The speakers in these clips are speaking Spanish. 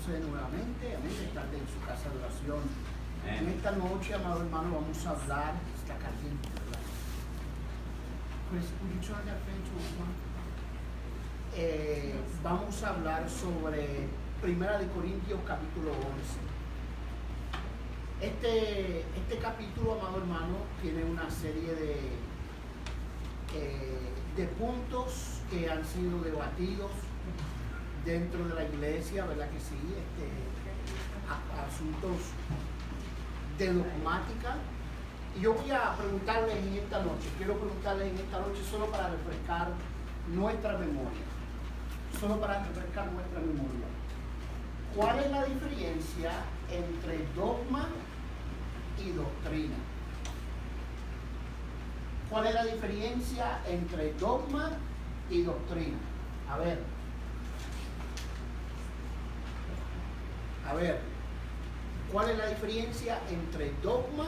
encontrarse nuevamente, amén, estar en su casa de oración. En esta noche, amado hermano, vamos a hablar, está caliente, ¿verdad? Pues, would you turn that fan to one? Vamos a hablar sobre 1 Corintios capítulo 11. Este capítulo, amado hermano, tiene una serie de puntos que han sido debatidos dentro de la iglesia, ¿verdad que sí? Asuntos de dogmática. Y yo voy a preguntarles en esta noche, quiero preguntarles en esta noche solo para refrescar nuestra memoria. ¿Cuál es la diferencia entre dogma y doctrina? ¿Cuál es la diferencia entre dogma y doctrina? A ver, ¿cuál es la diferencia entre dogma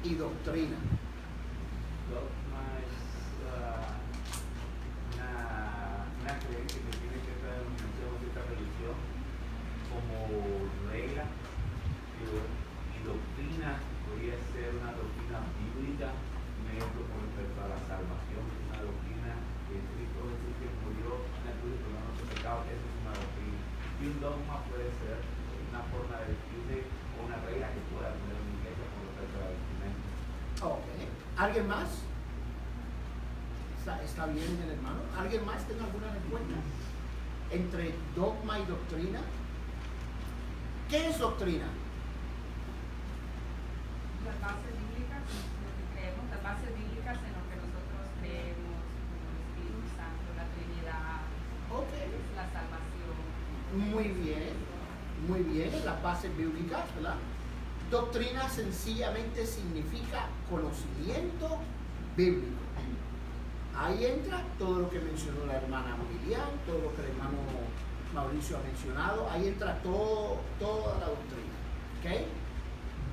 y doctrina? Dogma es una creencia que tiene que estar en cierta religión como regla, y doctrina podría ser una doctrina bíblica, un ejemplo con respecto a la salvación, una doctrina que Cristo Jesús que murió en la cruz por nuestros pecados, eso es una doctrina. Y un dogma puede ser una forma de decirle o una regla que pueda tener una iglesia con respecto a la vestimenta. Ok. ¿Alguien más? ¿Está bien, el hermano? ¿Alguien más tiene alguna respuesta? Entre dogma y doctrina. ¿Qué es doctrina? Las bases bíblicas, lo que creemos, las bases bíblicas en lo que nosotros creemos, como el Espíritu Santo, la Trinidad, Ok. la salvación. Muy bien, las bases bíblicas, ¿verdad? Doctrina sencillamente significa conocimiento bíblico. Ahí entra todo lo que mencionó la hermana Miriam, todo lo que el hermano Mauricio ha mencionado, ahí entra toda la doctrina. ¿Ok?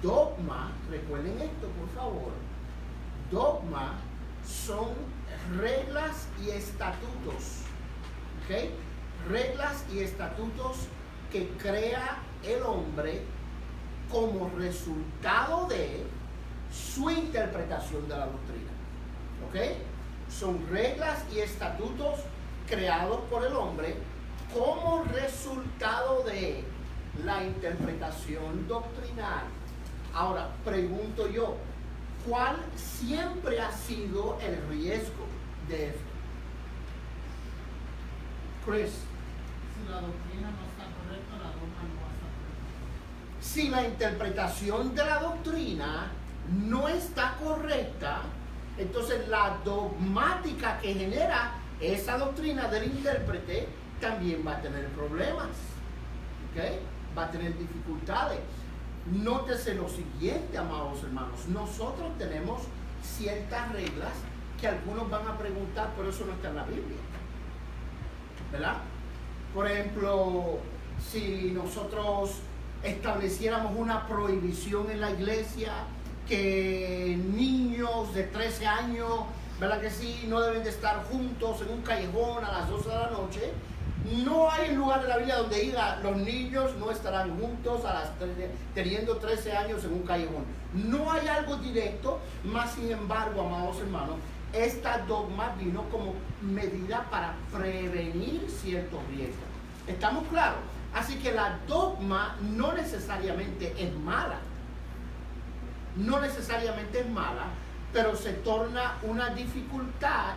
Dogma, recuerden esto por favor, dogma son reglas y estatutos. ¿Ok? Reglas y estatutos que crea el hombre como resultado de su interpretación de la doctrina. ¿Ok? Son reglas y estatutos creados por el hombre como resultado de la interpretación doctrinal. Ahora, pregunto yo, ¿cuál siempre ha sido el riesgo de esto? Chris. Si la doctrina no está correcta, la dogma no va a estar correcta. Si la interpretación de la doctrina no está correcta, entonces la dogmática que genera esa doctrina del intérprete también va a tener problemas. ¿Ok? Va a tener dificultades. Nótese lo siguiente, amados hermanos. Nosotros tenemos ciertas reglas que algunos van a preguntar, pero eso no está en la Biblia. ¿Verdad? Por ejemplo, si nosotros estableciéramos una prohibición en la iglesia que niños de 13 años, ¿verdad que sí?, no deben de estar juntos en un callejón a las 12 de la noche. No hay un lugar de la Biblia donde diga los niños no estarán juntos teniendo 13 años en un callejón. No hay algo directo, más sin embargo, amados hermanos, esta dogma vino como medida para prevenir ciertos riesgos. ¿Estamos claros? Así que la dogma no necesariamente es mala. No necesariamente es mala, pero se torna una dificultad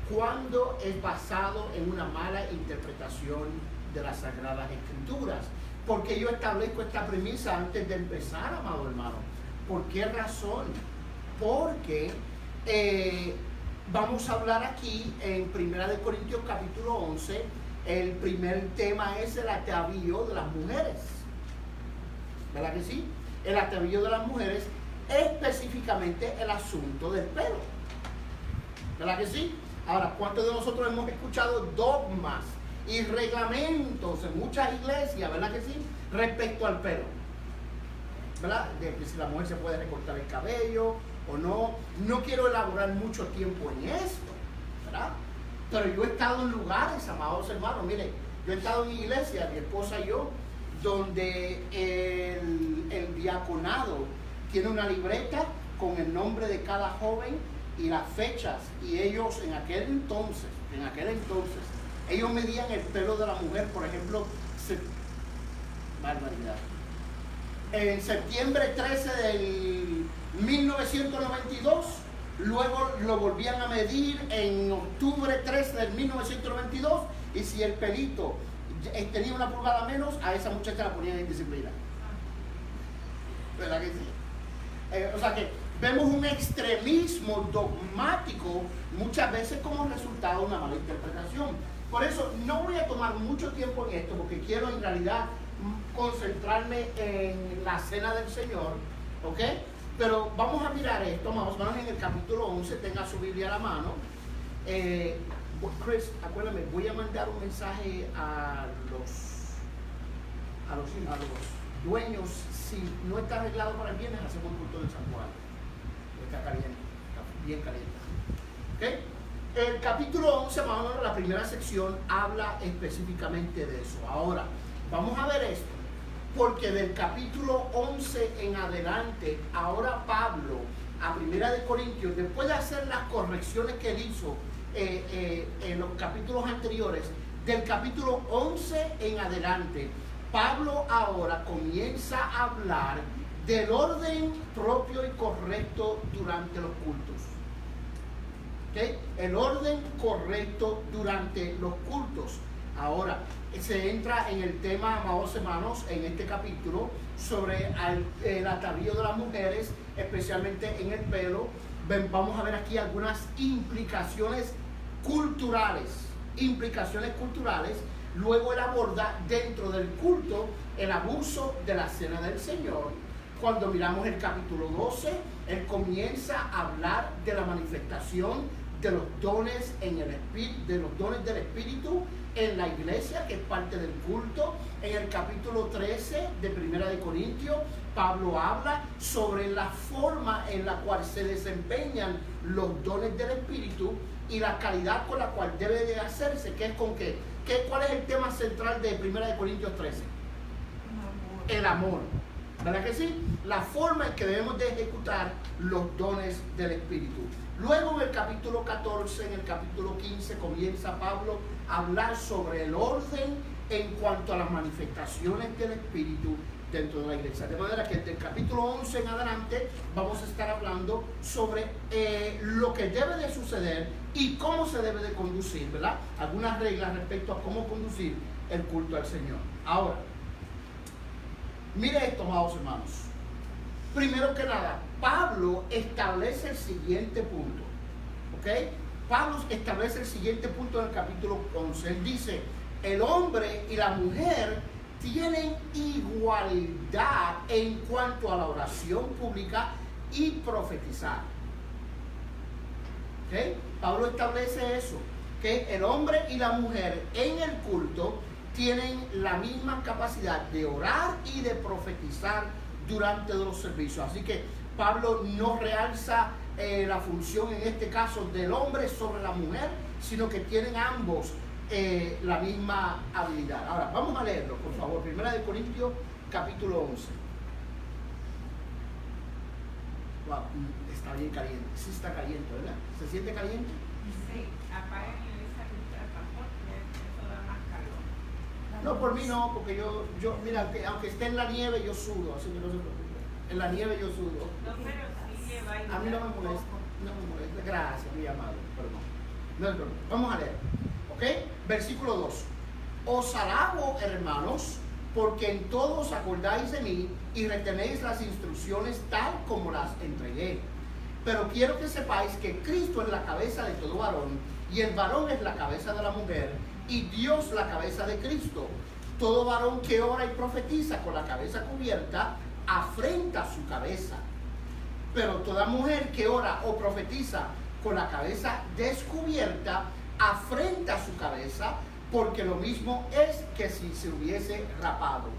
cuando es basado en una mala interpretación de las Sagradas Escrituras. Porque yo establezco esta premisa antes de empezar, amado hermano. ¿Por qué razón? Porque vamos a hablar aquí en 1 Corintios capítulo 11, el primer tema es el atavío de las mujeres. ¿Verdad que sí? El atavío de las mujeres, específicamente el asunto del pelo. ¿Verdad que sí? Ahora, ¿cuántos de nosotros hemos escuchado dogmas y reglamentos en muchas iglesias, ¿verdad que sí?, respecto al pelo? ¿Verdad? De que si la mujer se puede recortar el cabello o no. No quiero elaborar mucho tiempo en esto, ¿verdad? Pero yo he estado en lugares, amados hermanos, mire, yo he estado en iglesia, mi esposa y yo donde el diaconado tiene una libreta con el nombre de cada joven y las fechas, y ellos en aquel entonces, ellos medían el pelo de la mujer, por ejemplo, barbaridad. En septiembre 13 del 1992, luego lo volvían a medir en octubre 13 del 1992, y si el pelito tenía una pulgada menos, a esa muchacha la ponían en disciplina. ¿Verdad que sí? O sea que vemos un extremismo dogmático muchas veces como resultado de una mala interpretación. Por eso no voy a tomar mucho tiempo en esto, porque quiero en realidad concentrarme en la cena del Señor, ¿ok? Pero vamos a mirar esto, vamos en el capítulo 11, tenga su Biblia a la mano. Chris, acuérdame, voy a mandar un mensaje a los dueños. Si no está arreglado para el viernes, hacemos un culto del santuario. Está caliente, está bien caliente. ¿Okay? El capítulo 11, más o menos la primera sección, habla específicamente de eso. Ahora, vamos a ver esto, porque del capítulo 11 en adelante, ahora Pablo, a 1 de Corintios, después de hacer las correcciones que él hizo en los capítulos anteriores, del capítulo 11 en adelante, Pablo ahora comienza a hablar del orden propio y correcto durante los cultos. ¿Okay? El orden correcto durante los cultos. Ahora, se entra en el tema, amados hermanos, en este capítulo, sobre el atavío de las mujeres, especialmente en el pelo. Vamos a ver aquí algunas implicaciones culturales. Luego él aborda dentro del culto el abuso de la cena del Señor. Cuando miramos el capítulo 12, él comienza a hablar de la manifestación de los dones del Espíritu en la iglesia, que es parte del culto. En el capítulo 13 de 1 de Corintios, Pablo habla sobre la forma en la cual se desempeñan los dones del Espíritu y la calidad con la cual debe de hacerse, que es con qué. ¿Cuál es el tema central de 1 de Corintios 13? El amor. ¿Verdad que sí? La forma en que debemos de ejecutar los dones del Espíritu. Luego en el capítulo 14, en el capítulo 15, comienza Pablo a hablar sobre el orden en cuanto a las manifestaciones del Espíritu dentro de la iglesia. De manera que desde el capítulo 11 en adelante vamos a estar hablando sobre lo que debe de suceder y cómo se debe de conducir, ¿verdad? Algunas reglas respecto a cómo conducir el culto al Señor. Ahora, mire esto, amados hermanos. Primero que nada, Pablo establece el siguiente punto, ¿ok? Pablo establece el siguiente punto en el capítulo 11. Él dice, el hombre y la mujer tienen igualdad en cuanto a la oración pública y profetizar. ¿Okay? Pablo establece eso, que el hombre y la mujer en el culto tienen la misma capacidad de orar y de profetizar durante los servicios. Así que Pablo no realza la función en este caso del hombre sobre la mujer, sino que tienen ambos la misma habilidad. Ahora, vamos a leerlo, por favor. 1 de Corintios, capítulo 11. Wow, está bien caliente. Sí está caliente, ¿verdad? ¿Se siente caliente? Sí, apaguen esa luz del pastor, que eso da más calor. No, por mí no, porque yo mira, aunque esté en la nieve, yo sudo, así que no se preocupe. En la nieve yo sudo. No, pero sí lleva ahí. A mí no me molesta, no me molesta. Gracias, mi amado, perdón. No es problema. Vamos a leer. ¿Ok? Versículo 2. Os alabo, hermanos, porque en todo os acordáis de mí y retenéis las instrucciones tal como las entregué. Pero quiero que sepáis que Cristo es la cabeza de todo varón, y el varón es la cabeza de la mujer, y Dios la cabeza de Cristo. Todo varón que ora y profetiza con la cabeza cubierta, afrenta su cabeza. Pero toda mujer que ora o profetiza con la cabeza descubierta, afrenta su cabeza, porque lo mismo es que si se hubiese rapado.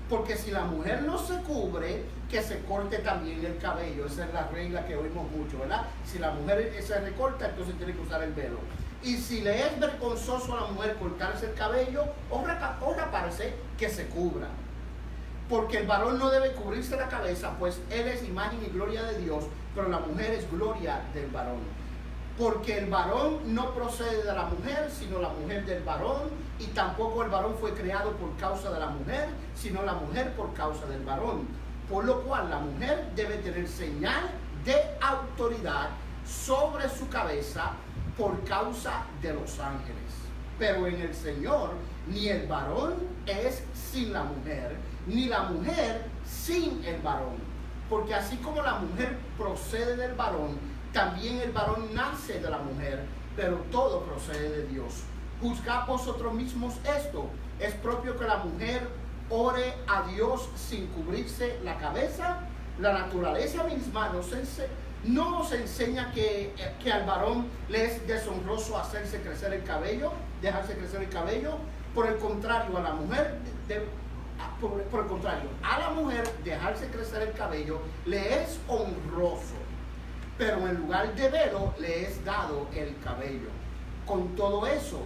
Porque si la mujer no se cubre, que se corte también el cabello. Esa es la regla que oímos mucho, ¿verdad? Si la mujer se recorta, entonces tiene que usar el velo. Y si le es vergonzoso a la mujer cortarse el cabello o raparse, que se cubra. Porque el varón no debe cubrirse la cabeza, pues él es imagen y gloria de Dios, pero la mujer es gloria del varón. Porque el varón no procede de la mujer, sino la mujer del varón, y tampoco el varón fue creado por causa de la mujer, sino la mujer por causa del varón. Por lo cual la mujer debe tener señal de autoridad sobre su cabeza por causa de los ángeles. Pero en el Señor, ni el varón es sin la mujer, ni la mujer sin el varón. Porque así como la mujer procede del varón, también el varón nace de la mujer, pero todo procede de Dios. Juzgad vosotros mismos esto. ¿Es propio que la mujer ore a Dios sin cubrirse la cabeza? La naturaleza misma no nos enseña que al varón le es deshonroso hacerse crecer el cabello, dejarse crecer el cabello. Por el contrario, a la mujer dejarse crecer el cabello le es honroso, pero en lugar de velo le es dado el cabello. Con todo eso,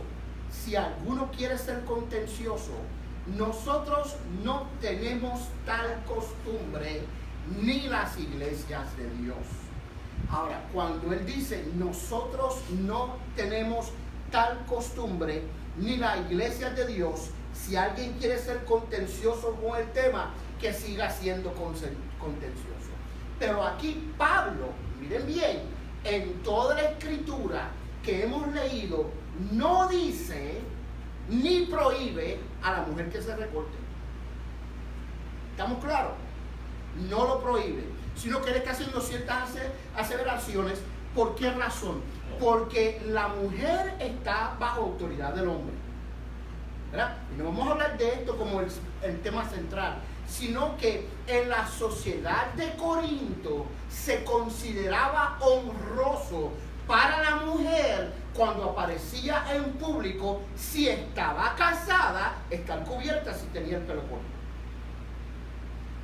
si alguno quiere ser contencioso, nosotros no tenemos tal costumbre, ni las iglesias de Dios. Ahora, cuando él dice nosotros no tenemos tal costumbre, ni la iglesia de Dios, si alguien quiere ser contencioso con el tema, que siga siendo contencioso. Pero aquí Pablo, miren bien, en toda la escritura que hemos leído, no dice ni prohíbe a la mujer que se recorte. ¿Estamos claros? No lo prohíbe, sino que él está haciendo ciertas aseveraciones. ¿Por qué razón? Porque la mujer está bajo autoridad del hombre, ¿verdad? Y no vamos a hablar de esto como el tema central, sino que en la sociedad de Corinto se consideraba honroso para la mujer, cuando aparecía en público, si estaba casada, estar cubierta si tenía el pelo corto.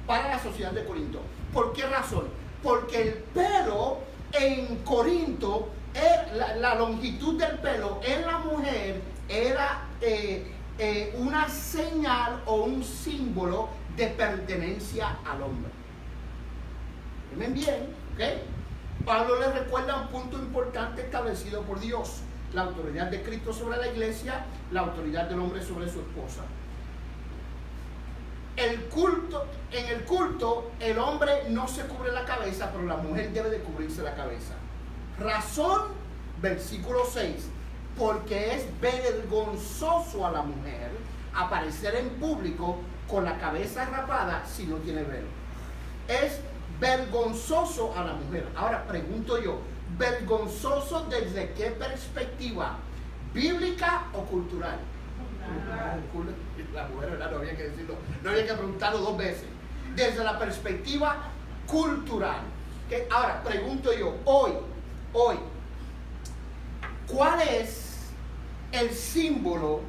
Para la sociedad de Corinto. ¿Por qué razón? Porque el pelo en Corinto, la longitud del pelo en la mujer era una señal o un símbolo de pertenencia al hombre. ¿Ven bien? ¿Ok? Pablo les recuerda un punto importante establecido por Dios: la autoridad de Cristo sobre la iglesia, la autoridad del hombre sobre su esposa. En el culto, el hombre no se cubre la cabeza, pero la mujer debe de cubrirse la cabeza. Razón, versículo 6, porque es vergonzoso a la mujer aparecer en público con la cabeza rapada si no tiene velo. Es vergonzoso a la mujer. Ahora pregunto yo, ¿vergonzoso desde qué perspectiva? ¿Bíblica o cultural? La mujer, ¿verdad? No había que decirlo, no había que preguntarlo dos veces. Desde la perspectiva cultural. Ahora pregunto yo, hoy, ¿cuál es el símbolo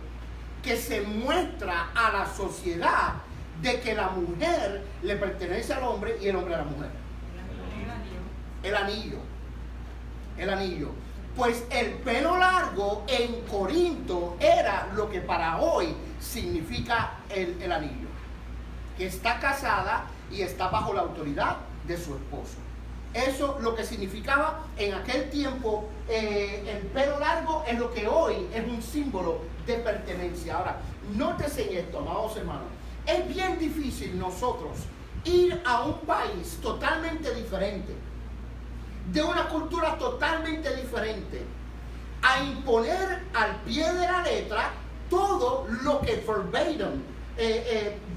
que se muestra a la sociedad de que la mujer le pertenece al hombre y el hombre a la mujer? El anillo. El anillo. Pues el pelo largo en Corinto era lo que para hoy significa el anillo. Que está casada y está bajo la autoridad de su esposo. Eso lo que significaba en aquel tiempo. El pelo largo es lo que hoy es un símbolo de pertenencia. Ahora, nótese esto, amados hermanos. Es bien difícil nosotros ir a un país totalmente diferente, de una cultura totalmente diferente, a imponer al pie de la letra todo lo que verbatim,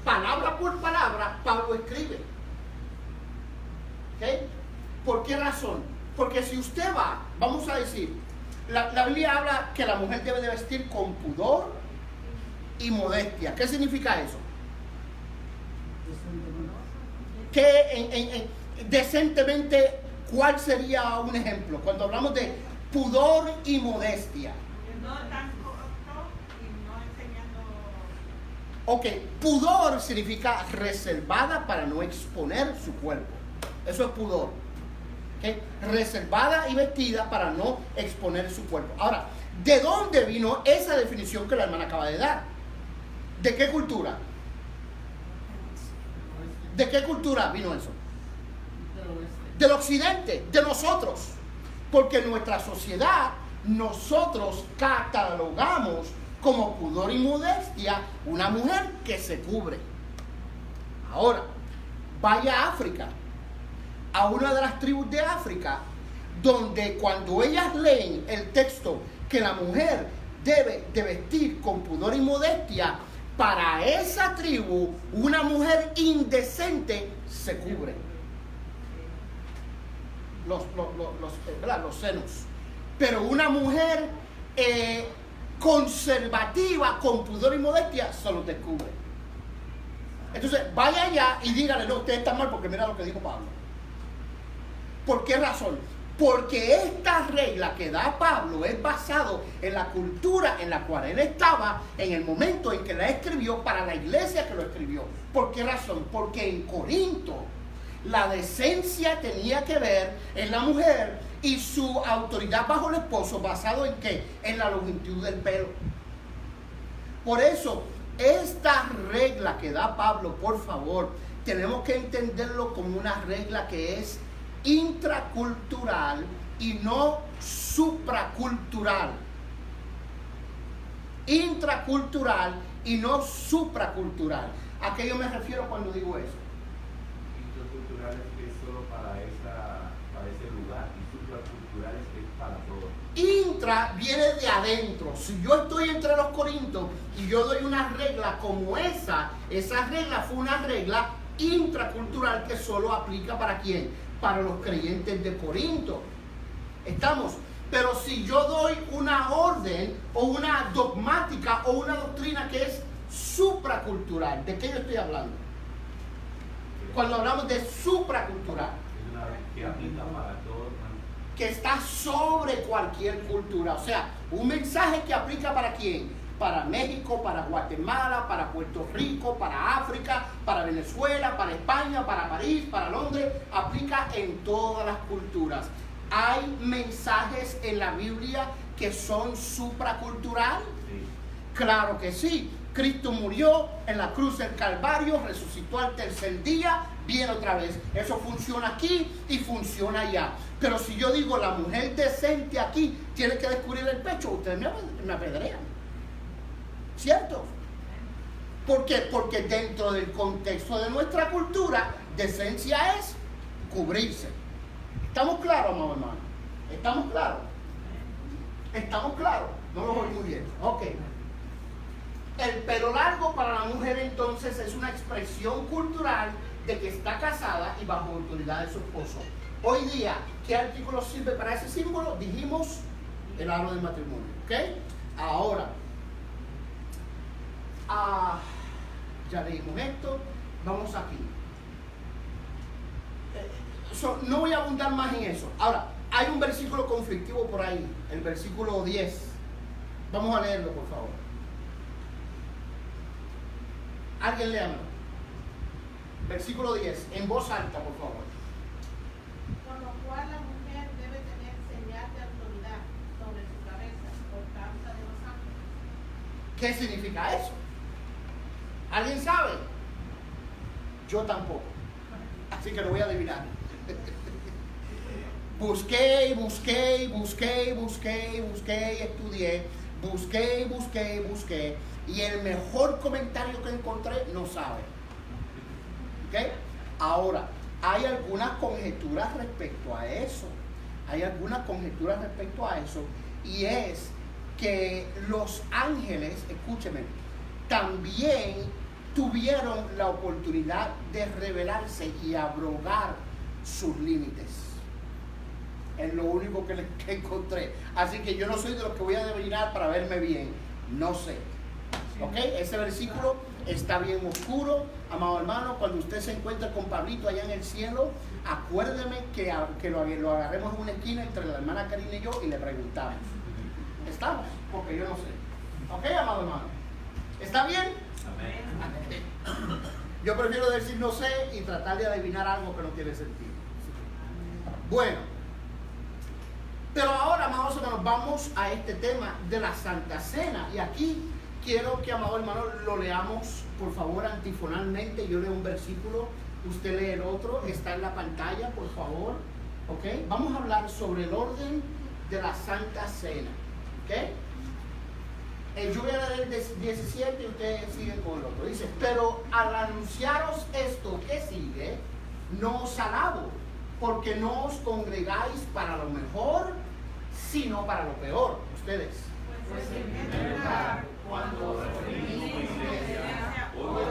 palabra por palabra, Pablo escribe. ¿Okay? ¿Por qué razón? Porque si usted va, vamos a decir, la Biblia habla que la mujer debe de vestir con pudor y modestia. ¿Qué significa eso? Que decentemente, ¿cuál sería un ejemplo? Cuando hablamos de pudor y modestia. No tan corto y no enseñando. Ok, pudor significa reservada para no exponer su cuerpo. Eso es pudor. ¿Okay? Reservada y vestida para no exponer su cuerpo. Ahora, ¿de dónde vino esa definición que la hermana acaba de dar? ¿De qué cultura? ¿De qué cultura vino eso? Del oeste. Del occidente, de nosotros. Porque en nuestra sociedad nosotros catalogamos como pudor y modestia una mujer que se cubre. Ahora, vaya a África, a una de las tribus de África, donde cuando ellas leen el texto que la mujer debe de vestir con pudor y modestia, para esa tribu una mujer indecente se cubre los senos, pero una mujer conservativa con pudor y modestia se los descubre. Entonces vaya allá y dígale, no, usted está mal porque mira lo que dijo Pablo. ¿Por qué razón? Porque esta regla que da Pablo es basado en la cultura en la cual él estaba en el momento en que la escribió para la iglesia que lo escribió. ¿Por qué razón? Porque en Corinto la decencia tenía que ver en la mujer y su autoridad bajo el esposo, basado en ¿qué? En la longitud del pelo. Por eso, esta regla que da Pablo, por favor, tenemos que entenderlo como una regla que es intracultural y no supracultural. Intracultural y no supracultural. ¿A qué yo me refiero cuando digo eso? Intercultural es que es solo para ese lugar y supracultural es que es para todo. Intra viene de adentro. Si yo estoy entre los corintios y yo doy una regla como esa regla fue una regla intracultural que solo aplica ¿para quién? Para los creyentes de Corinto. ¿Estamos? Pero si yo doy una orden o una dogmática o una doctrina que es supracultural, ¿de qué yo estoy hablando? Cuando hablamos de supracultural, Es una que aplica para todo. que está sobre cualquier cultura. O sea, un mensaje que aplica ¿para quién? Para México, para Guatemala, para Puerto Rico, para África, para Venezuela, para España, para París, para Londres. Aplica en todas las culturas. ¿Hay mensajes en la Biblia que son supracultural? Sí. Claro que sí. Cristo murió en la cruz del Calvario, resucitó al tercer día, viene otra vez. Eso funciona aquí y funciona allá. Pero si yo digo la mujer decente aquí tiene que descubrir el pecho, ustedes me apedrean. ¿Cierto? ¿Por qué? Porque dentro del contexto de nuestra cultura, decencia es cubrirse. ¿Estamos claros, amado hermano? ¿Estamos claros? ¿Estamos claros? No lo oí muy bien. Ok. El pelo largo para la mujer entonces es una expresión cultural de que está casada y bajo autoridad de su esposo. Hoy día, ¿qué artículo sirve para ese símbolo? Dijimos el aro del matrimonio. ¿Ok? Ahora, ya leímos esto, vamos aquí. No voy a abundar más en eso. Ahora, hay un versículo conflictivo por ahí, el versículo 10. Vamos a leerlo, por favor. Alguien léamelo. Versículo 10, en voz alta, por favor. Por lo cual la mujer debe tener señal de autoridad sobre su cabeza por causa de los ángeles. ¿Qué significa eso? ¿Alguien sabe? Yo tampoco. Así que lo voy a adivinar. Busqué, estudié, y el mejor comentario que encontré no sabe. ¿Ok? Ahora, hay algunas conjeturas respecto a eso. Y es que los ángeles, escúcheme, también tuvieron la oportunidad de revelarse y abrogar sus límites. Es lo único que encontré. Así que yo no soy de los que voy a adivinar para verme bien. No sé. ¿Ok? Ese versículo está bien oscuro. Amado hermano, cuando usted se encuentre con Pablito allá en el cielo, acuérdeme que lo agarremos en una esquina entre la hermana Karina y yo y le preguntamos. ¿Estamos? Porque yo no sé. ¿Ok, amado hermano? ¿Está bien? Amén. Yo prefiero decir no sé y tratar de adivinar algo que no tiene sentido. Bueno, pero ahora, amados hermanos, vamos a este tema de la Santa Cena. Y aquí quiero que, amado hermano, lo leamos por favor, antifonalmente. Yo leo un versículo, usted lee el otro, está en la pantalla, por favor. ¿Ok? Vamos a hablar sobre el orden de la Santa Cena. ¿Ok? Yo voy a dar el 17 y ustedes siguen con el otro. Dice, pero al anunciaros esto que sigue, no os alabo, porque no os congregáis para lo mejor, sino para lo peor. Ustedes. Pues en primer lugar, cuando reunimos como iglesia, hoy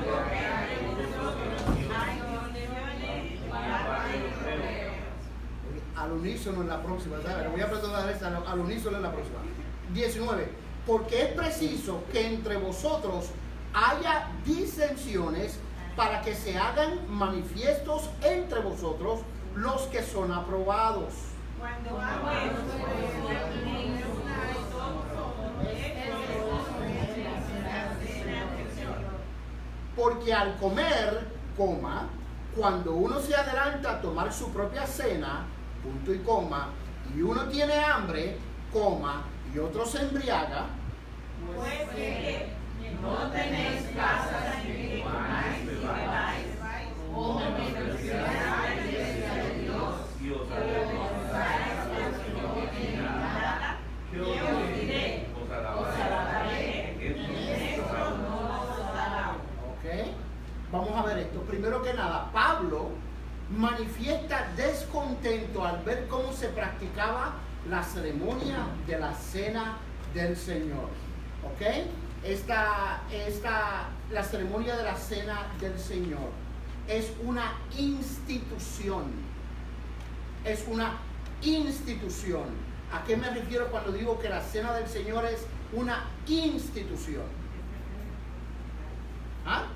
Al unísono en la próxima, ¿sabes? Voy a perdonar esta, al unísono en la próxima. 19. Porque es preciso que entre vosotros haya disensiones para que se hagan manifiestos entre vosotros los que son aprobados. cuando hago esto, Porque al comer, coma, cuando uno se adelanta a tomar su propia cena, punto y coma, y uno tiene hambre, coma, y otro se embriaga, pues que no tenéis casas en que comáis y bebáis, o menospreciáis la iglesia de Dios, y os ¿qué os diré? os Os alabaré, que en esto no os alabo. ¿ok? Vamos a ver esto. Primero que nada, Pablo manifiesta descontento al ver cómo se practicaba la ceremonia de la Cena del Señor. ¿Ok? La ceremonia de la Cena del Señor es una institución. Es una institución. ¿A qué me refiero cuando digo que la Cena del Señor es una institución? ¿Ah?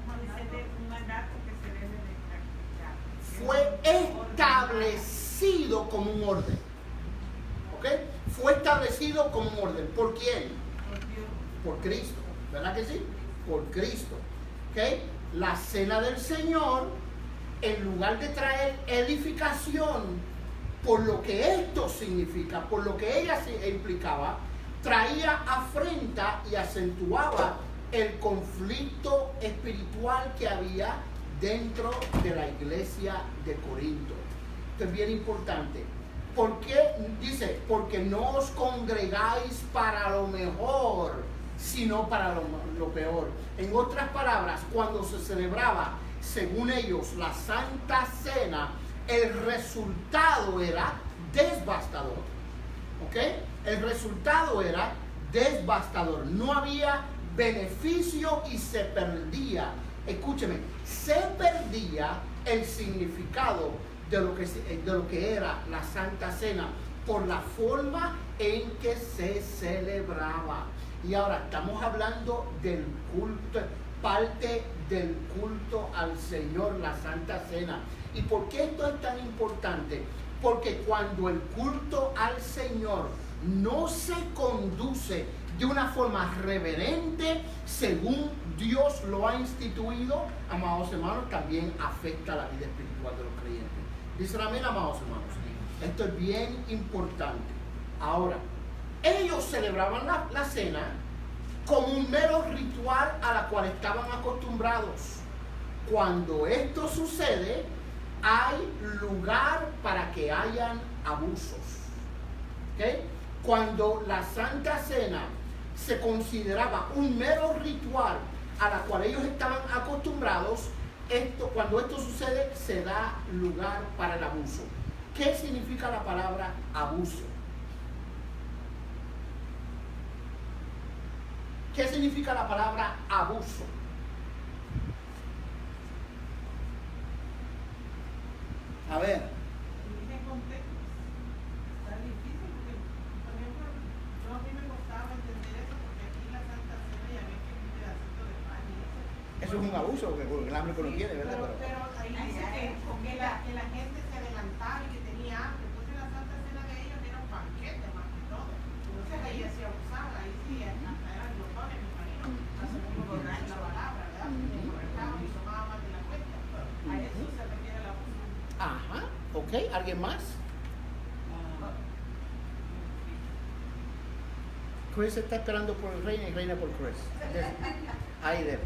Un mandato que se debe de practicar. Fue establecido como un orden. ¿Ok? Fue establecido como un orden. ¿Por quién? Por Cristo. ¿Verdad que sí? Por Cristo. ¿Ok? La Cena del Señor, en lugar de traer edificación por lo que esto significa, por lo que ella implicaba, traía afrenta y acentuaba el conflicto espiritual que había dentro de la iglesia de Corinto. Esto es bien importante. ¿Por qué? Dice, porque no os congregáis para lo mejor, sino para lo peor. En otras palabras, cuando se celebraba, según ellos, la Santa Cena, el resultado era devastador. ¿Ok? El resultado era devastador. No había beneficio y se perdía. Escúcheme, se perdía el significado de lo que era la Santa Cena por la forma en que se celebraba. Y ahora estamos hablando del culto, parte del culto al Señor, la Santa Cena. ¿Y por qué esto es tan importante? Porque cuando el culto al Señor no se conduce de una forma reverente, según Dios lo ha instituido, amados hermanos, también afecta la vida espiritual de los creyentes. Dicen amén, amados hermanos. Esto es bien importante. Ahora, ellos celebraban la cena como un mero ritual a la cual estaban acostumbrados. Cuando esto sucede, hay lugar para que hayan abusos. ¿Okay? Cuando la Santa Cena se consideraba un mero ritual a la cual ellos estaban acostumbrados, cuando esto sucede, se da lugar para el abuso. ¿Qué significa la palabra abuso? ¿Qué significa la palabra abuso? A ver. Está difícil porque, por ejemplo, a mí me costaba entender eso porque aquí la Santa Cena ya ven que es un pedacito de pan y eso. Eso es un abuso, porque el hambre que uno quiere, ¿verdad? Pero ahí dice que la gente se adelantaba y que tenía hambre. Entonces la Santa Cena de ellos era un banquete más que todo. Entonces ahí se abusaba, ahí sí, hasta eran glotones, me imagino. Así como borracho la palabra, ¿verdad? Se emborrachaban y tomaban más de la cuenta. A eso se refiere el abuso. Ajá, ok, ¿alguien más? Chris está esperando por el reina y reina por Chris. Ahí de.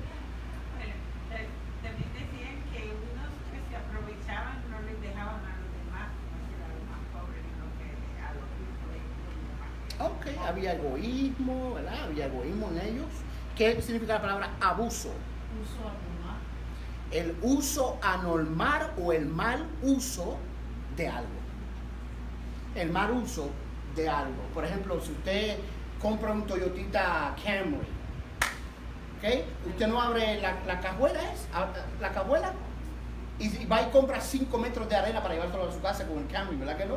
¿okay? Había egoísmo, ¿verdad? Había egoísmo en ellos. ¿Qué significa la palabra abuso? Uso anormal. El uso anormal o el mal uso de algo. El mal uso de algo. Por ejemplo, si usted compra un Toyotita Camry, ¿okay? Usted no abre la cajuela, la cajuela, y va y compra 5 metros de arena para llevárselo a su casa con el Camry, ¿verdad que no?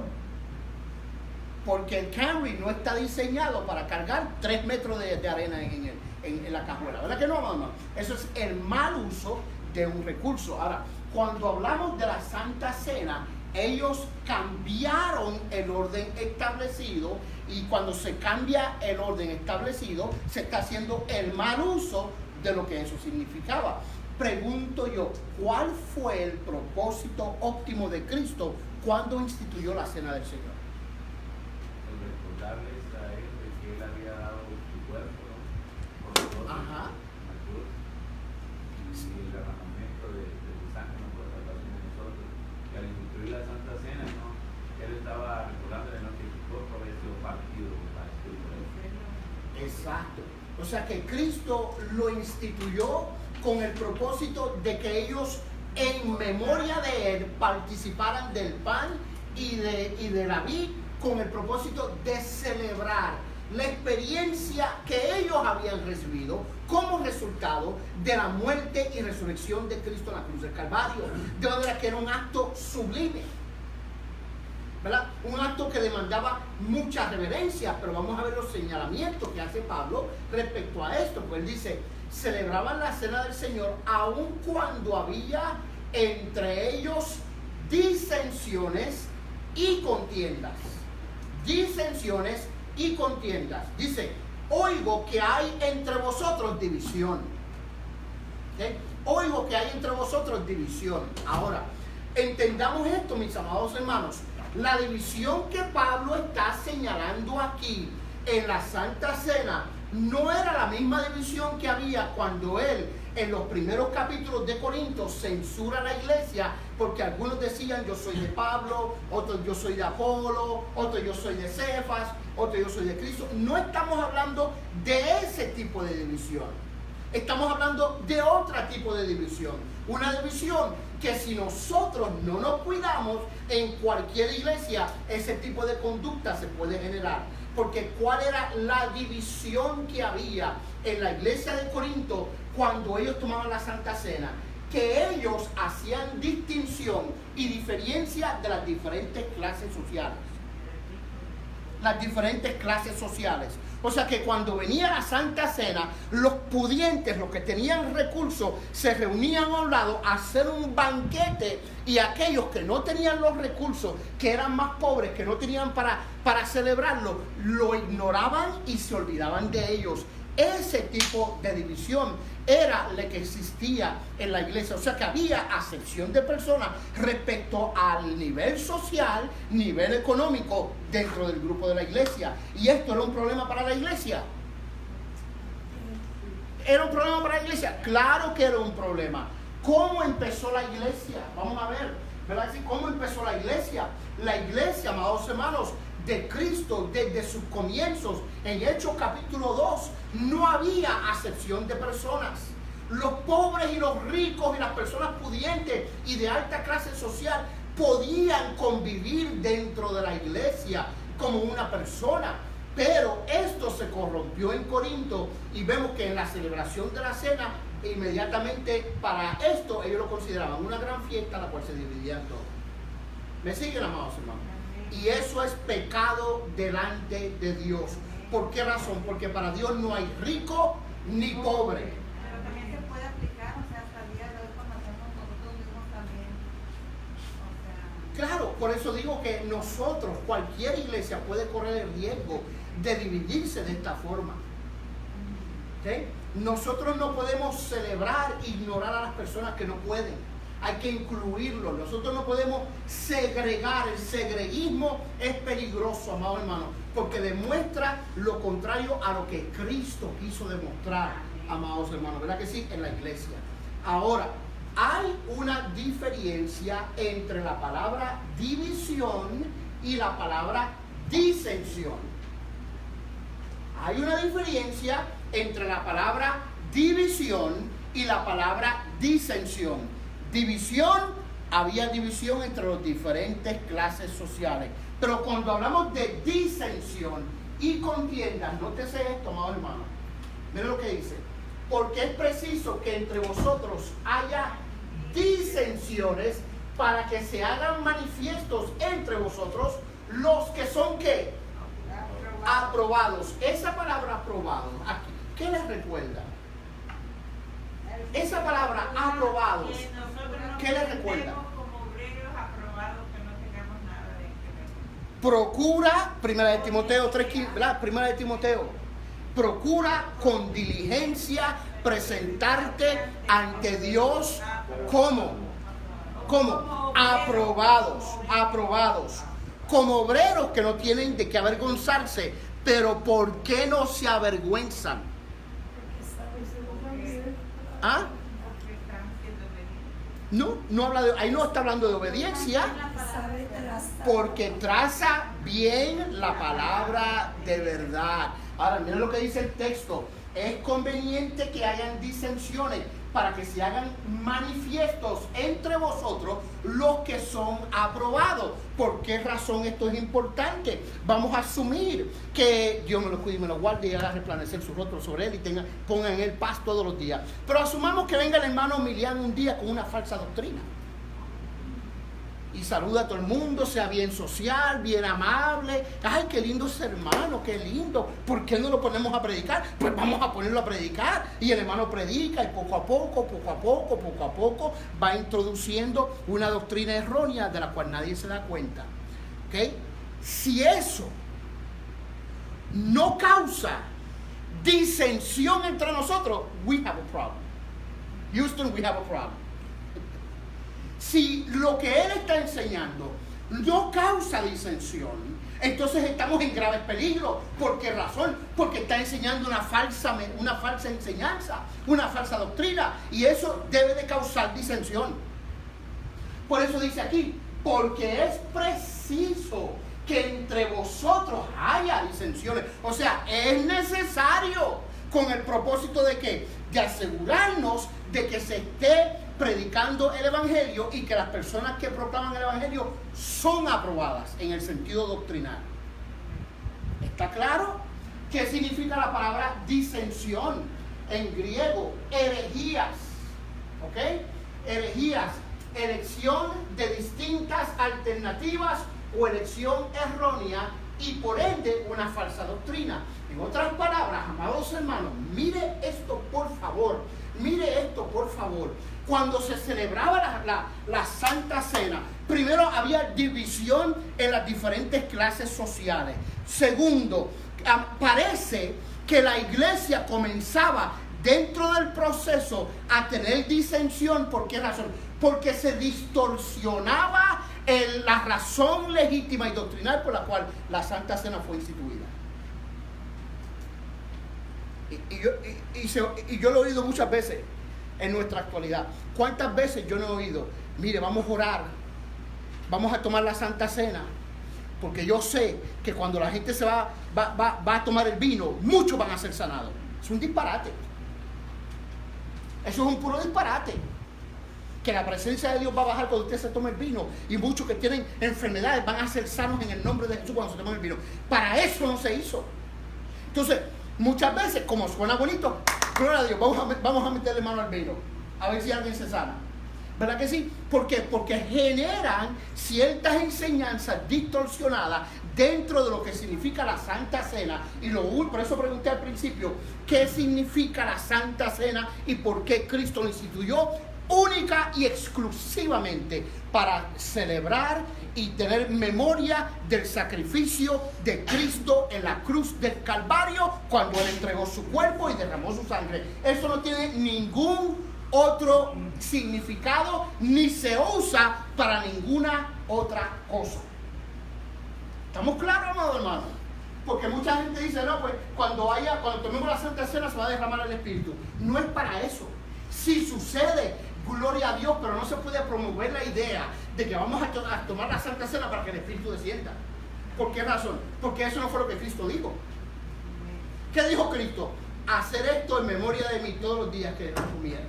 Porque el Camry no está diseñado para cargar 3 metros de arena en la cajuela, ¿verdad que no, mamá? Eso es el mal uso de un recurso. Ahora, cuando hablamos de la Santa Cena, ellos cambiaron el orden establecido, y cuando se cambia el orden establecido, se está haciendo el mal uso de lo que eso significaba. Pregunto yo, ¿cuál fue el propósito óptimo de Cristo cuando instituyó la Cena del Señor? Recordarles a ellos de que Él había dado su cuerpo, ¿no? Por nosotros, Ajá. en la cruz, y el derramamiento de su sangre no por la salvación de nosotros. Y al instituir la Santa Cena, ¿no? Él estaba recordándole, ¿no?, que su cuerpo había sido partido para su cuerpo. Exacto. O sea que Cristo lo instituyó con el propósito de que ellos, en memoria de Él, participaran del pan y de la vid, con el propósito de celebrar la experiencia que ellos habían recibido como resultado de la muerte y resurrección de Cristo en la cruz del Calvario. De manera que era un acto sublime, ¿verdad? Un acto que demandaba mucha reverencia, pero vamos a ver los señalamientos que hace Pablo respecto a esto. Pues él dice, celebraban la Cena del Señor aun cuando había entre ellos disensiones y contiendas. Disensiones y contiendas. Dice, oigo que hay entre vosotros división. ¿Okay? Oigo que hay entre vosotros división. Ahora, entendamos esto, mis amados hermanos. La división que Pablo está señalando aquí en la Santa Cena no era la misma división que había cuando él, en los primeros capítulos de Corintios, censura a la iglesia, porque algunos decían yo soy de Pablo, otros yo soy de Apolo, otros yo soy de Cefas, otros yo soy de Cristo. No estamos hablando de ese tipo de división. Estamos hablando de otro tipo de división. Una división que si nosotros no nos cuidamos, en cualquier iglesia ese tipo de conducta se puede generar. Porque ¿cuál era la división que había en la iglesia de Corinto cuando ellos tomaban la Santa Cena? Que ellos hacían distinción y diferencia de las diferentes clases sociales. Las diferentes clases sociales. O sea que cuando venía la Santa Cena, los pudientes, los que tenían recursos, se reunían a un lado a hacer un banquete, y aquellos que no tenían los recursos, que eran más pobres, que no tenían para celebrarlo, lo ignoraban y se olvidaban de ellos. Ese tipo de división era la que existía en la iglesia. O sea que había acepción de personas respecto al nivel social, nivel económico dentro del grupo de la iglesia. Y esto era un problema para la iglesia. ¿Era un problema para la iglesia? Claro que era un problema. ¿Cómo empezó la iglesia? Vamos a ver, ¿verdad? ¿Cómo empezó la iglesia? La iglesia, amados hermanos, de Cristo desde sus comienzos, en Hechos capítulo 2, no había acepción de personas. Los pobres y los ricos y las personas pudientes y de alta clase social podían convivir dentro de la iglesia como una persona. Pero esto se corrompió en Corinto, y vemos que en la celebración de la cena, inmediatamente para esto ellos lo consideraban una gran fiesta, la cual se dividían todos. ¿Me siguen, amados hermanos? Y eso es pecado delante de Dios. ¿Por qué razón? Porque para Dios no hay rico ni pobre. Pero también se puede aplicar, o sea, hasta el día de hoy cuando hacemos nosotros mismos también. O sea, Claro, por eso digo que nosotros, cualquier iglesia puede correr el riesgo de dividirse de esta forma. ¿Okay? Nosotros no podemos celebrar, ignorar a las personas que no pueden. Hay que incluirlo. Nosotros no podemos segregar. El segreguismo es peligroso, amado hermano, porque demuestra lo contrario a lo que Cristo quiso demostrar, amados hermanos, ¿verdad que sí? En la iglesia. Ahora, hay una diferencia entre la palabra división y la palabra disensión. Hay una diferencia entre la palabra división y la palabra disensión. División, había división entre las diferentes clases sociales. Pero cuando hablamos de disensión y contiendas, nótese esto, amados hermanos. Miren lo que dice. Porque es preciso que entre vosotros haya disensiones para que se hagan manifiestos entre vosotros los que son ¿qué? Aprobados. Esa palabra aprobado, aquí, ¿qué les recuerda? Esa palabra aprobados, ¿qué les recuerda? Como obreros aprobados, que no tengamos nada de que ver. Procura, primera de Timoteo 3:15, ¿verdad? Primera de Timoteo, procura con diligencia presentarte ante Dios como aprobados, como obreros que no tienen de qué avergonzarse. Pero ¿por qué no se avergüenzan? ¿Ah? No habla de, ahí no está hablando de obediencia, porque traza bien la palabra de verdad. Ahora, miren lo que dice el texto. Es conveniente que hayan disensiones para que se hagan manifiestos entre vosotros los que son aprobados. ¿Por qué razón esto es importante? Vamos a asumir que Dios me lo cuide y me lo guarde y haga resplandecer su rostro sobre él y ponga en él paz todos los días. Pero asumamos que venga el hermano Miliano un día con una falsa doctrina y saluda a todo el mundo, sea bien social, bien amable. Ay, qué lindo ese hermano, qué lindo. ¿Por qué no lo ponemos a predicar? Pues vamos a ponerlo a predicar. Y el hermano predica y poco a poco va introduciendo una doctrina errónea de la cual nadie se da cuenta. ¿Ok? Si eso no causa disensión entre nosotros, we have a problem. Houston, we have a problem. Si lo que él está enseñando no causa disensión, entonces estamos en grave peligro. ¿Por qué razón? Porque está enseñando una falsa enseñanza, una falsa doctrina, y eso debe de causar disensión. Por eso dice aquí, porque es preciso que entre vosotros haya disensiones. O sea, es necesario, con el propósito de ¿qué? De asegurarnos de que se esté predicando el evangelio y que las personas que proclaman el evangelio son aprobadas en el sentido doctrinal. ¿Está claro? ¿Qué significa la palabra disensión? En griego, herejías. ¿Ok? Herejías, elección de distintas alternativas o elección errónea y por ende una falsa doctrina. En otras palabras, amados hermanos, mire esto por favor. Mire esto por favor. Cuando se celebraba la Santa Cena, primero había división en las diferentes clases sociales. Segundo, parece que la iglesia comenzaba dentro del proceso a tener disensión. ¿Por qué razón? Porque se distorsionaba la razón legítima y doctrinal por la cual la Santa Cena fue instituida. Y yo lo he oído muchas veces en nuestra actualidad. ¿Cuántas veces yo no he oído? Mire, vamos a orar, vamos a tomar la Santa Cena, porque yo sé que cuando la gente se va a tomar el vino, muchos van a ser sanados. Es un disparate. Eso es un puro disparate. Que la presencia de Dios va a bajar cuando usted se tome el vino, y muchos que tienen enfermedades van a ser sanos en el nombre de Jesús cuando se tomen el vino. Para eso no se hizo. Entonces, muchas veces, como suena bonito, gloria a Dios, vamos a meterle mano al vino, a ver si alguien se sana. ¿Verdad que sí? ¿Por qué? Porque generan ciertas enseñanzas distorsionadas dentro de lo que significa la Santa Cena. Y por eso pregunté al principio, ¿qué significa la Santa Cena y por qué Cristo lo instituyó única y exclusivamente para celebrar y tener memoria del sacrificio de Cristo en la cruz del Calvario cuando Él entregó su cuerpo y derramó su sangre? Eso no tiene ningún otro significado ni se usa para ninguna otra cosa. ¿Estamos claros, amado hermano? Porque mucha gente dice, no, pues cuando tomemos la Santa Cena se va a derramar el Espíritu. No es para eso. Si sucede, gloria a Dios, pero no se puede promover la idea de que vamos a tomar la Santa Cena para que el Espíritu descienda. ¿Por qué razón? Porque eso no fue lo que Cristo dijo. ¿Qué dijo Cristo? Hacer esto en memoria de mí todos los días que comieran.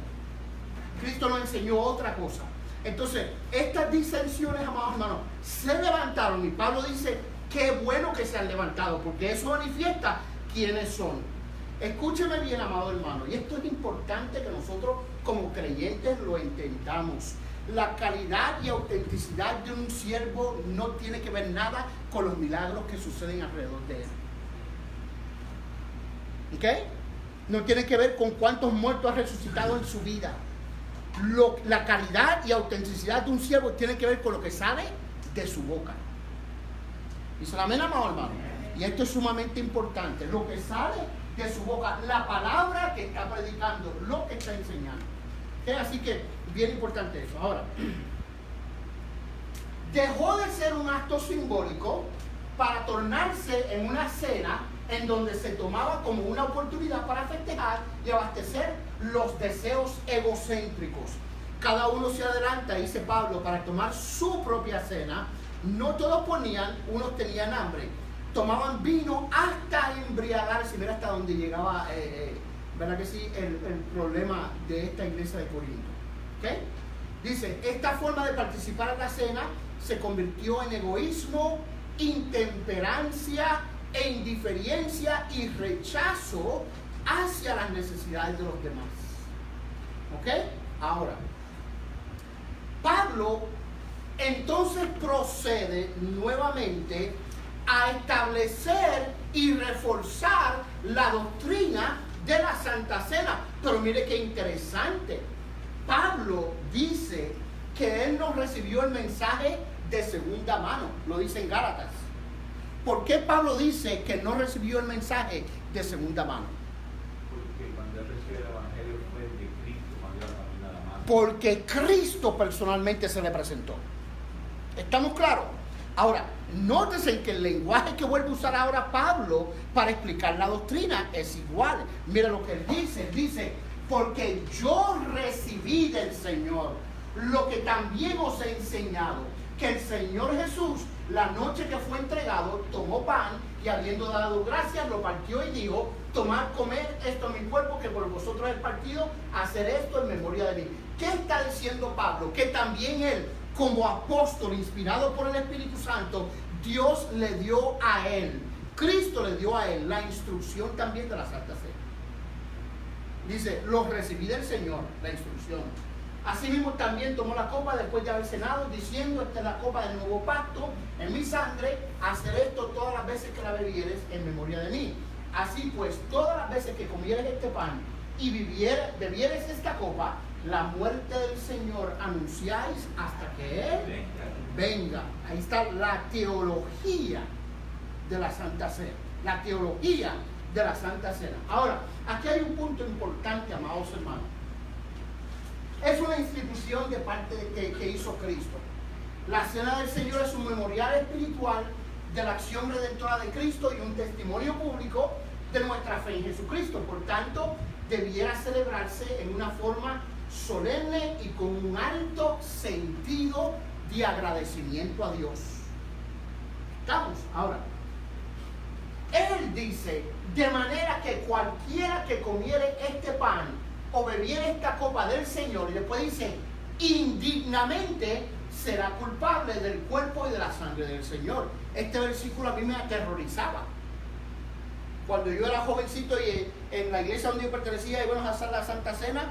Cristo nos enseñó otra cosa. Entonces, estas disensiones, amados hermanos, se levantaron, y Pablo dice, qué bueno que se han levantado, porque eso manifiesta quiénes son. Escúcheme bien, amado hermano, y esto es importante que nosotros como creyentes lo entendamos. La calidad y autenticidad de un siervo no tiene que ver nada con los milagros que suceden alrededor de él. ¿Ok? No tiene que ver con cuántos muertos ha resucitado en su vida. La calidad y autenticidad de un siervo tiene que ver con lo que sale de su boca. ¿Dice amén, amado hermano? Y esto es sumamente importante. Lo que sale de su boca, la palabra que está predicando, lo que está enseñando. ¿Okay? Así que, bien importante eso. Ahora, dejó de ser un acto simbólico para tornarse en una cena en donde se tomaba como una oportunidad para festejar y abastecer los deseos egocéntricos. Cada uno se adelanta, dice Pablo, para tomar su propia cena. No todos unos tenían hambre. Tomaban vino hasta embriagarse. Mira hasta donde llegaba, ¿verdad que sí? El problema de esta iglesia de Corinto. ¿Okay? Dice, esta forma de participar en la cena se convirtió en egoísmo, intemperancia e indiferencia y rechazo hacia las necesidades de los demás. ¿Ok? Ahora, Pablo entonces procede nuevamente a establecer y reforzar la doctrina de la Santa Cena. Pero mire qué interesante. Pablo dice que él no recibió el mensaje de segunda mano. Lo dice en Gálatas. ¿Por qué Pablo dice que no recibió el mensaje de segunda mano? Porque cuando él recibe el evangelio fue de Cristo, cuando él nada más. Porque Cristo personalmente se le presentó. ¿Estamos claros? Ahora, nótese que el lenguaje que vuelve a usar ahora Pablo para explicar la doctrina es igual. Mira lo que él dice, porque yo recibí del Señor lo que también os he enseñado, que el Señor Jesús, la noche que fue entregado, tomó pan y habiendo dado gracias, lo partió y dijo, tomad, comed, esto es mi cuerpo que por vosotros es partido, hacer esto en memoria de mí. ¿Qué está diciendo Pablo? Que también él, como apóstol inspirado por el Espíritu Santo, Dios le dio a él, Cristo le dio a él la instrucción también de la Santa Cena. Dice, los recibí del Señor, la instrucción. Asimismo también tomó la copa después de haber cenado, diciendo, esta es la copa del nuevo pacto en mi sangre, hacer esto todas las veces que la bebieres en memoria de mí. Así pues, todas las veces que comieres este pan y bebieres esta copa, la muerte del Señor anunciáis hasta que Él venga. Ahí está la teología de la Santa Cena. La teología de la Santa Cena. Ahora, aquí hay un punto importante, amados hermanos. Es una institución de parte que hizo Cristo. La Cena del Señor es un memorial espiritual de la acción redentora de Cristo y un testimonio público de nuestra fe en Jesucristo. Por tanto, debiera celebrarse en una forma solemne y con un alto sentido de agradecimiento a Dios. ¿Estamos? Ahora, Él dice, de manera que cualquiera que comiere este pan o bebiera esta copa del Señor, y después dice, indignamente será culpable del cuerpo y de la sangre del Señor. Este versículo a mí me aterrorizaba. Cuando yo era jovencito y en la iglesia donde yo pertenecía íbamos a hacer la Santa Cena,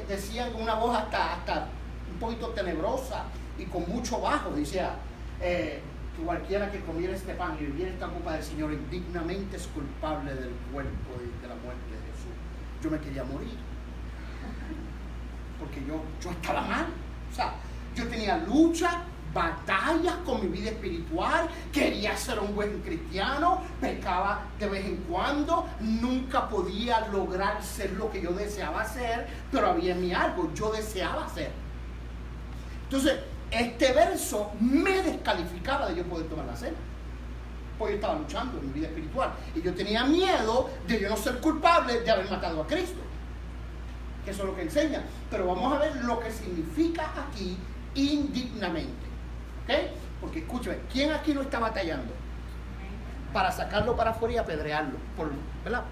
decían con una voz hasta un poquito tenebrosa y con mucho bajo, decía, que cualquiera que comiera este pan y bebiera esta copa del Señor indignamente es culpable del cuerpo y de la muerte de Jesús. Yo me quería morir. Porque yo estaba mal. O sea, yo tenía lucha, batallas con mi vida espiritual, quería ser un buen cristiano, pecaba de vez en cuando, nunca podía lograr ser lo que yo deseaba ser, pero había en mí algo, yo deseaba ser. Entonces, este verso me descalificaba de yo poder tomar la cena, porque yo estaba luchando en mi vida espiritual y yo tenía miedo de yo no ser culpable de haber matado a Cristo, que eso es lo que enseña. Pero vamos a ver lo que significa aquí indignamente, ¿ok? Porque escúchame, ¿quién aquí no está batallando? para sacarlo para afuera y apedrearlo. ¿Verdad?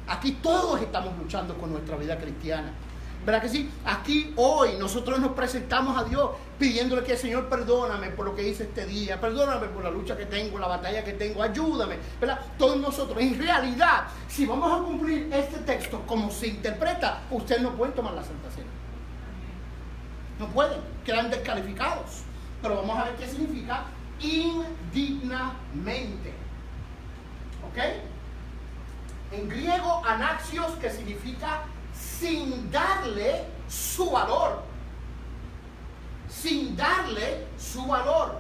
Aquí todos estamos luchando con nuestra vida cristiana. ¿Verdad que sí? Aquí hoy nosotros nos presentamos a Dios pidiéndole que, Señor, perdóname por lo que hice este día, perdóname por la lucha que tengo, la batalla que tengo, ayúdame, ¿verdad? Todos nosotros, en realidad, si vamos a cumplir este texto como se interpreta, ustedes no pueden tomar la Santa Cena. No pueden, quedan descalificados. Pero vamos a ver qué significa indignamente. ¿Ok? En griego, anaxios, que significa sin darle su valor. Sin darle su valor.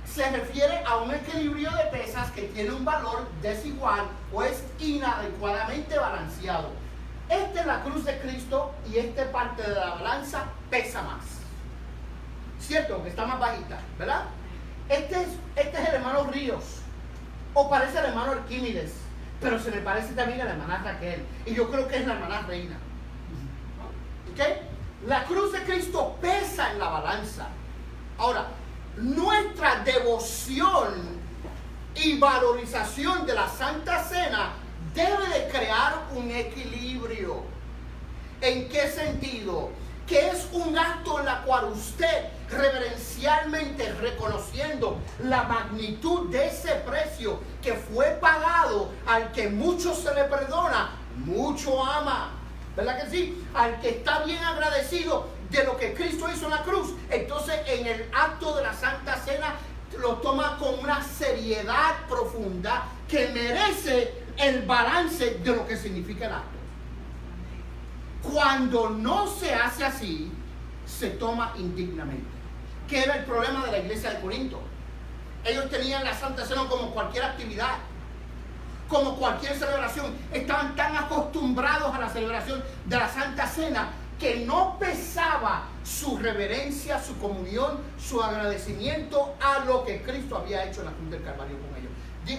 Se refiere a un equilibrio de pesas que tiene un valor desigual o es inadecuadamente balanceado. Esta es la cruz de Cristo y esta parte de la balanza pesa más. ¿Cierto? Que está más bajita, ¿verdad? Este es el hermano Ríos. O parece el hermano Arquímedes. Pero se me parece también a la hermana Raquel. Y yo creo que es la hermana Reina. ¿Ok? La cruz de Cristo pesa en la balanza. Ahora, nuestra devoción y valorización de la Santa Cena debe de crear un equilibrio. ¿En qué sentido? Que es un acto en la cual usted reverencialmente reconociendo la magnitud de ese precio que fue pagado, al que mucho se le perdona, mucho ama. ¿Verdad que sí? Al que está bien agradecido de lo que Cristo hizo en la cruz, entonces en el acto de la Santa Cena lo toma con una seriedad profunda que merece el balance de lo que significa el acto. Cuando no se hace así, se toma indignamente. ¿Qué era el problema de la iglesia de Corinto? Ellos tenían la Santa Cena como cualquier actividad, como cualquier celebración. Estaban tan acostumbrados a la celebración de la Santa Cena que no pesaba su reverencia, su comunión, su agradecimiento a lo que Cristo había hecho en la cruz del Calvario con ellos.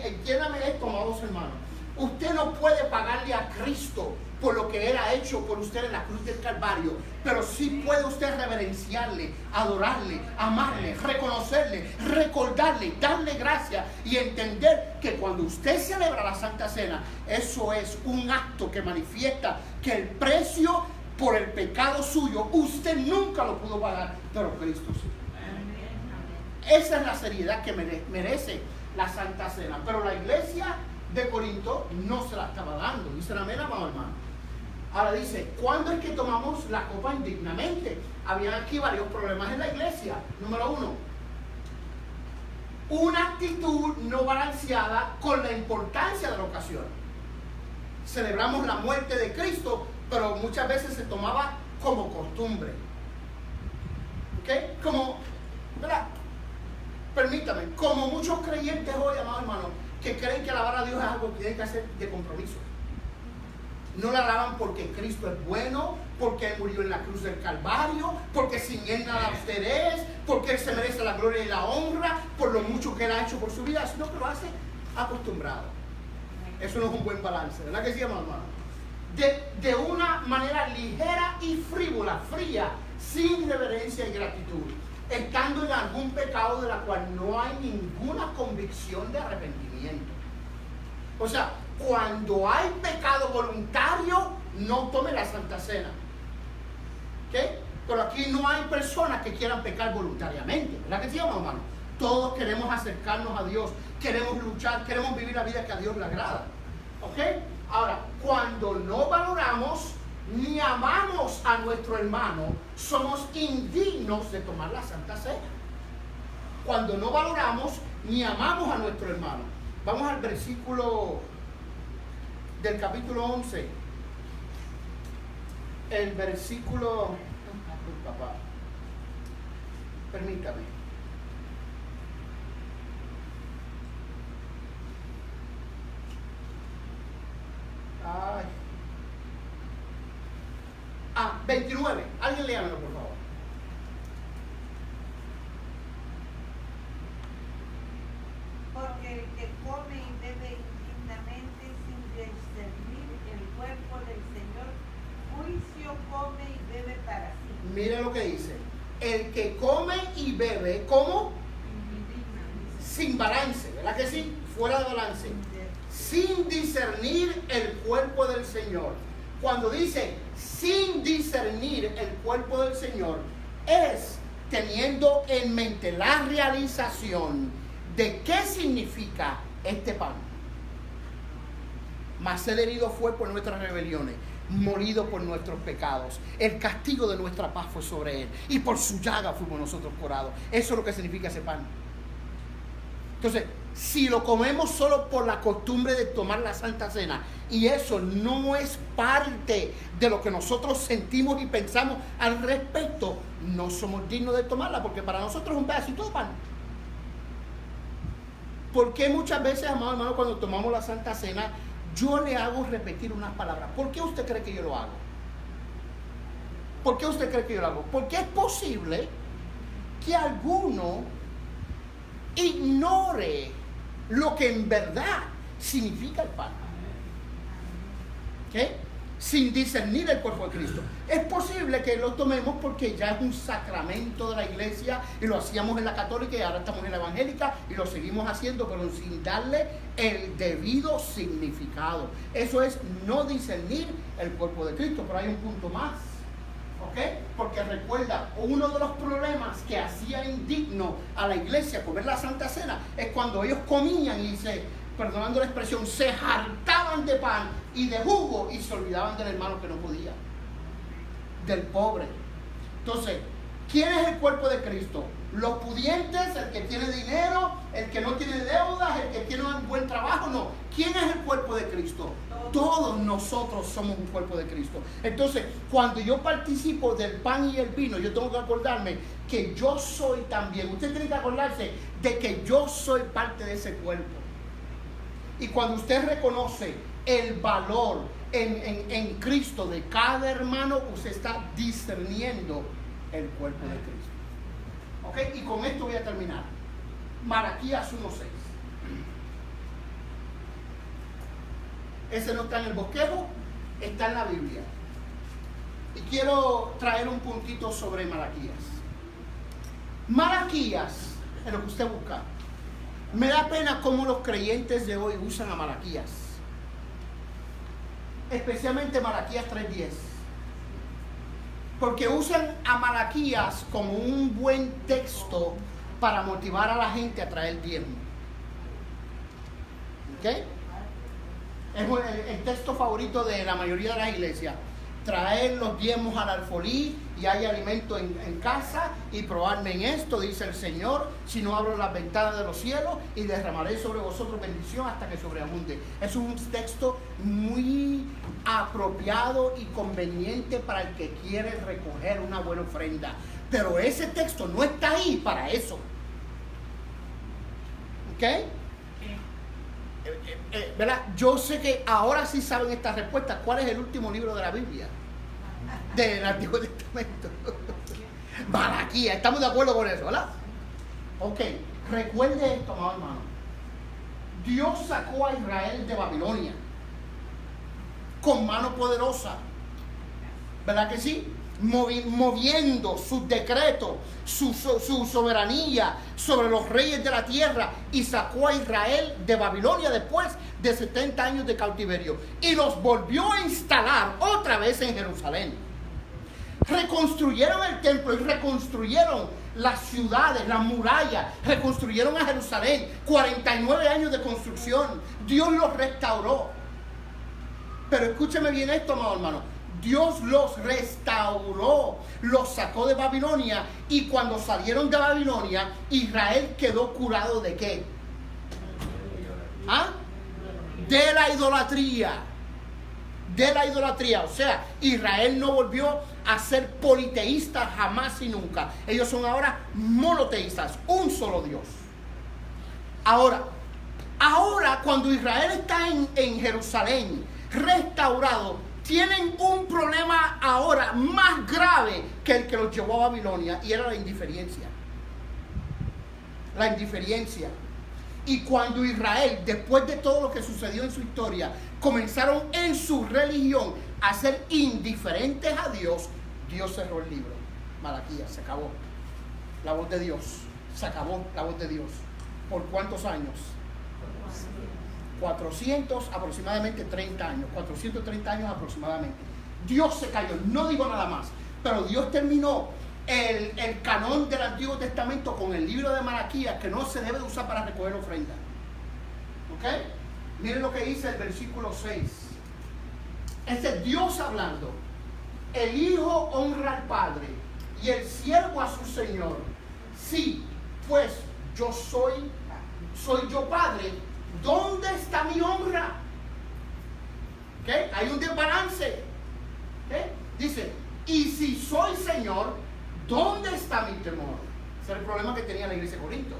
Entiéndame esto, amados hermanos. Usted no puede pagarle a Cristo por lo que Él ha hecho por usted en la cruz del Calvario, pero sí puede usted reverenciarle, adorarle, amarle, reconocerle, recordarle, darle gracias y entender que cuando usted celebra la Santa Cena, eso es un acto que manifiesta que el precio por el pecado suyo, usted nunca lo pudo pagar, pero Cristo sí. Esa es la seriedad que merece la Santa Cena. Pero la iglesia de Corinto no se la estaba dando. Dice amén, amado hermano. Ahora dice, ¿cuándo es que tomamos la copa indignamente? Habían aquí varios problemas en la iglesia. Número 1, una actitud no balanceada con la importancia de la ocasión. Celebramos la muerte de Cristo, pero muchas veces se tomaba como costumbre. ¿Ok? Como, ¿verdad? Permítame, como muchos creyentes hoy, amado hermano, que creen que alabar a Dios es algo que tienen que hacer de compromiso. No la alaban porque Cristo es bueno, porque Él murió en la cruz del Calvario, porque sin Él nada usted es, porque Él se merece la gloria y la honra por lo mucho que Él ha hecho por su vida, sino que lo hace acostumbrado. Eso no es un buen balance, ¿verdad que sí, hermano? De una manera ligera y frívola, fría, sin reverencia y gratitud, estando en algún pecado de la cual no hay ninguna convicción de arrepentimiento. O sea, cuando hay pecado voluntario, no tome la Santa Cena. ¿Ok? Pero aquí no hay personas que quieran pecar voluntariamente, ¿verdad que sí, hermano? Todos queremos acercarnos a Dios, queremos luchar, queremos vivir la vida que a Dios le agrada. ¿Ok? Ahora, cuando no valoramos ni amamos a nuestro hermano, somos indignos de tomar la Santa Cena. Cuando no valoramos ni amamos a nuestro hermano. Vamos al versículo del capítulo 11. El versículo... Papá, permítame. Ay. 29. Alguien léamelo, por favor. Porque el que come y bebe indignamente sin discernir el cuerpo del Señor, juicio come y bebe para sí. Mire lo que dice. El que come y bebe, ¿cómo? sin balance, ¿verdad que sí? Fuera de balance. Sin discernir el cuerpo del Señor. Cuando dice sin discernir el cuerpo del Señor, es teniendo en mente la realización de qué significa este pan. Mas el herido fue por nuestras rebeliones, molido por nuestros pecados. El castigo de nuestra paz fue sobre él, y por su llaga fuimos nosotros curados. Eso es lo que significa ese pan. Entonces, si lo comemos solo por la costumbre de tomar la Santa Cena, y eso no es parte de lo que nosotros sentimos y pensamos al respecto, no somos dignos de tomarla, porque para nosotros es un pedacito de pan. ¿Por qué muchas veces, amado hermano, cuando tomamos la Santa Cena, yo le hago repetir unas palabras? ¿Por qué usted cree que yo lo hago? ¿Por qué usted cree que yo lo hago? Porque es posible que alguno ignore lo que en verdad significa el pan. ¿Ok? Sin discernir el cuerpo de Cristo. Es posible que lo tomemos porque ya es un sacramento de la iglesia y lo hacíamos en la católica y ahora estamos en la evangélica y lo seguimos haciendo, pero sin darle el debido significado. Eso es no discernir el cuerpo de Cristo. Pero hay un punto más, ¿ok? Porque recuerda, uno de los problemas que hacía indigno a la iglesia comer la Santa Cena es cuando ellos comían y perdonando la expresión, se hartaban de pan y de jugo y se olvidaban del hermano que no podía, del pobre. Entonces, ¿quién es el cuerpo de Cristo? Los pudientes, el que tiene dinero, el que no tiene deudas, el que tiene un buen trabajo. No, ¿quién es el cuerpo de Cristo? Todos nosotros somos un cuerpo de Cristo. Entonces, cuando yo participo del pan y el vino, yo tengo que acordarme que yo soy también. Usted tiene que acordarse de que yo soy parte de ese cuerpo. Y cuando usted reconoce el valor en Cristo de cada hermano, usted está discerniendo el cuerpo de Cristo. ¿Ok? Y con esto voy a terminar. Malaquías 1:6. Ese no está en el bosquejo, está en la Biblia. Y quiero traer un puntito sobre Malaquías. Malaquías es lo que usted busca. Me da pena cómo los creyentes de hoy usan a Malaquías. Especialmente Malaquías 3:10. Porque usan a Malaquías como un buen texto para motivar a la gente a traer diezmo. ¿Ok? Es el texto favorito de la mayoría de las iglesias. Traer los diezmos al alfolí y hay alimento en casa y probarme en esto, dice el Señor, si no abro las ventanas de los cielos y derramaré sobre vosotros bendición hasta que sobreabunde. Es un texto muy apropiado y conveniente para el que quiere recoger una buena ofrenda. Pero ese texto no está ahí para eso. ¿Ok? ¿Verdad? Yo sé que ahora sí saben esta respuesta. ¿Cuál es el último libro de la Biblia? Del Antiguo Testamento. Malaquías. ¿Estamos de acuerdo con eso, verdad? Ok, recuerde esto, amado hermano. Dios sacó a Israel de Babilonia con mano poderosa, ¿verdad que sí? Moviendo sus decretos, su soberanía sobre los reyes de la tierra, y sacó a Israel de Babilonia después de 70 años de cautiverio y los volvió a instalar otra vez en Jerusalén. Reconstruyeron el templo y reconstruyeron las ciudades, las murallas, reconstruyeron a Jerusalén. 49 años de construcción. Dios los restauró. Pero escúcheme bien esto, amado hermano. Dios los restauró, los sacó de Babilonia, y cuando salieron de Babilonia, Israel quedó curado ¿de qué? ¿Ah? De la idolatría. De la idolatría. O sea, Israel no volvió a ser politeísta jamás y nunca. Ellos son ahora monoteístas, un solo Dios. Ahora cuando Israel está en Jerusalén, restaurado, tienen un problema ahora más grave que el que los llevó a Babilonia, y era la indiferencia. La indiferencia. Y cuando Israel, después de todo lo que sucedió en su historia, comenzaron en su religión a ser indiferentes a Dios, Dios cerró el libro. Malaquías, se acabó. La voz de Dios. Se acabó la voz de Dios. ¿Por cuántos años? 400, aproximadamente 30 años. 430 años aproximadamente. Dios se cayó, no digo nada más. Pero Dios terminó el canón del Antiguo Testamento con el libro de Malaquías, que no se debe de usar para recoger ofrenda. ¿Ok? Miren lo que dice el versículo 6. Este es Dios hablando. El hijo honra al padre y el siervo a su señor. Sí, pues yo soy yo padre. ¿Dónde está mi honra? ¿Ok? Hay un desbalance. ¿Ok? Dice, y si soy señor, ¿dónde está mi temor? Ese era el problema que tenía la iglesia de Corinto.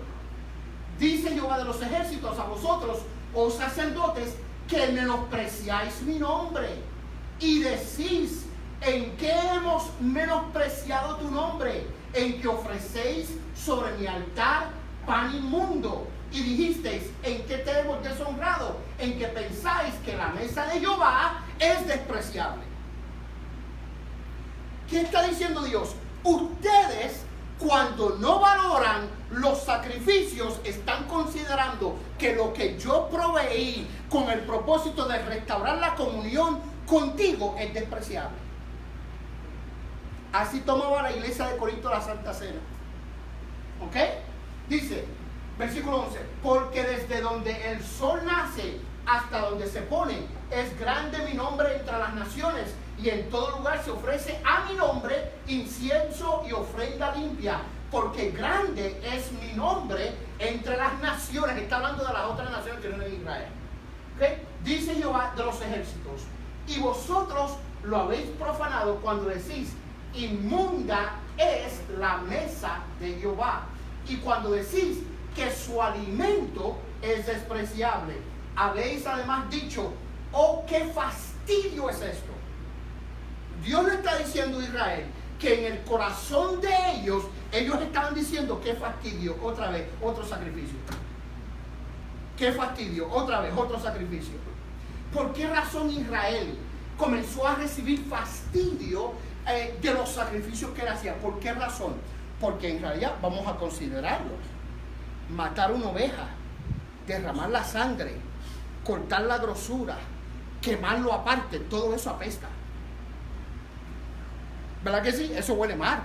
Dice Jehová de los ejércitos a vosotros, oh sacerdotes, que menospreciáis mi nombre y decís, ¿en qué hemos menospreciado tu nombre? En que ofrecéis sobre mi altar pan inmundo. Y dijisteis, ¿en qué te hemos deshonrado? En que pensáis que la mesa de Jehová es despreciable. ¿Qué está diciendo Dios? Ustedes, cuando no valoran los sacrificios, están considerando que lo que yo proveí con el propósito de restaurar la comunión contigo es despreciable. Así tomaba la iglesia de Corinto la Santa Cena. ¿Ok? Dice, versículo 11, porque desde donde el sol nace hasta donde se pone, es grande mi nombre entre las naciones, y en todo lugar se ofrece a mi nombre incienso y ofrenda limpia, porque grande es mi nombre entre las naciones. Está hablando de las otras naciones que no es Israel. ¿Okay? Dice Jehová de los ejércitos, y vosotros lo habéis profanado cuando decís, inmunda es la mesa de Jehová, y cuando decís que su alimento es despreciable. Habéis además dicho, oh, qué fastidio es esto. Dios le está diciendo a Israel que en el corazón de ellos estaban diciendo, qué fastidio, otra vez, otro sacrificio. Qué fastidio, otra vez, otro sacrificio. ¿Por qué razón Israel comenzó a recibir fastidio de los sacrificios que él hacía? ¿Por qué razón? Porque en realidad vamos a considerarlos. Matar una oveja, derramar la sangre, cortar la grosura, quemarlo aparte, todo eso apesta. ¿Verdad que sí? Eso huele mal.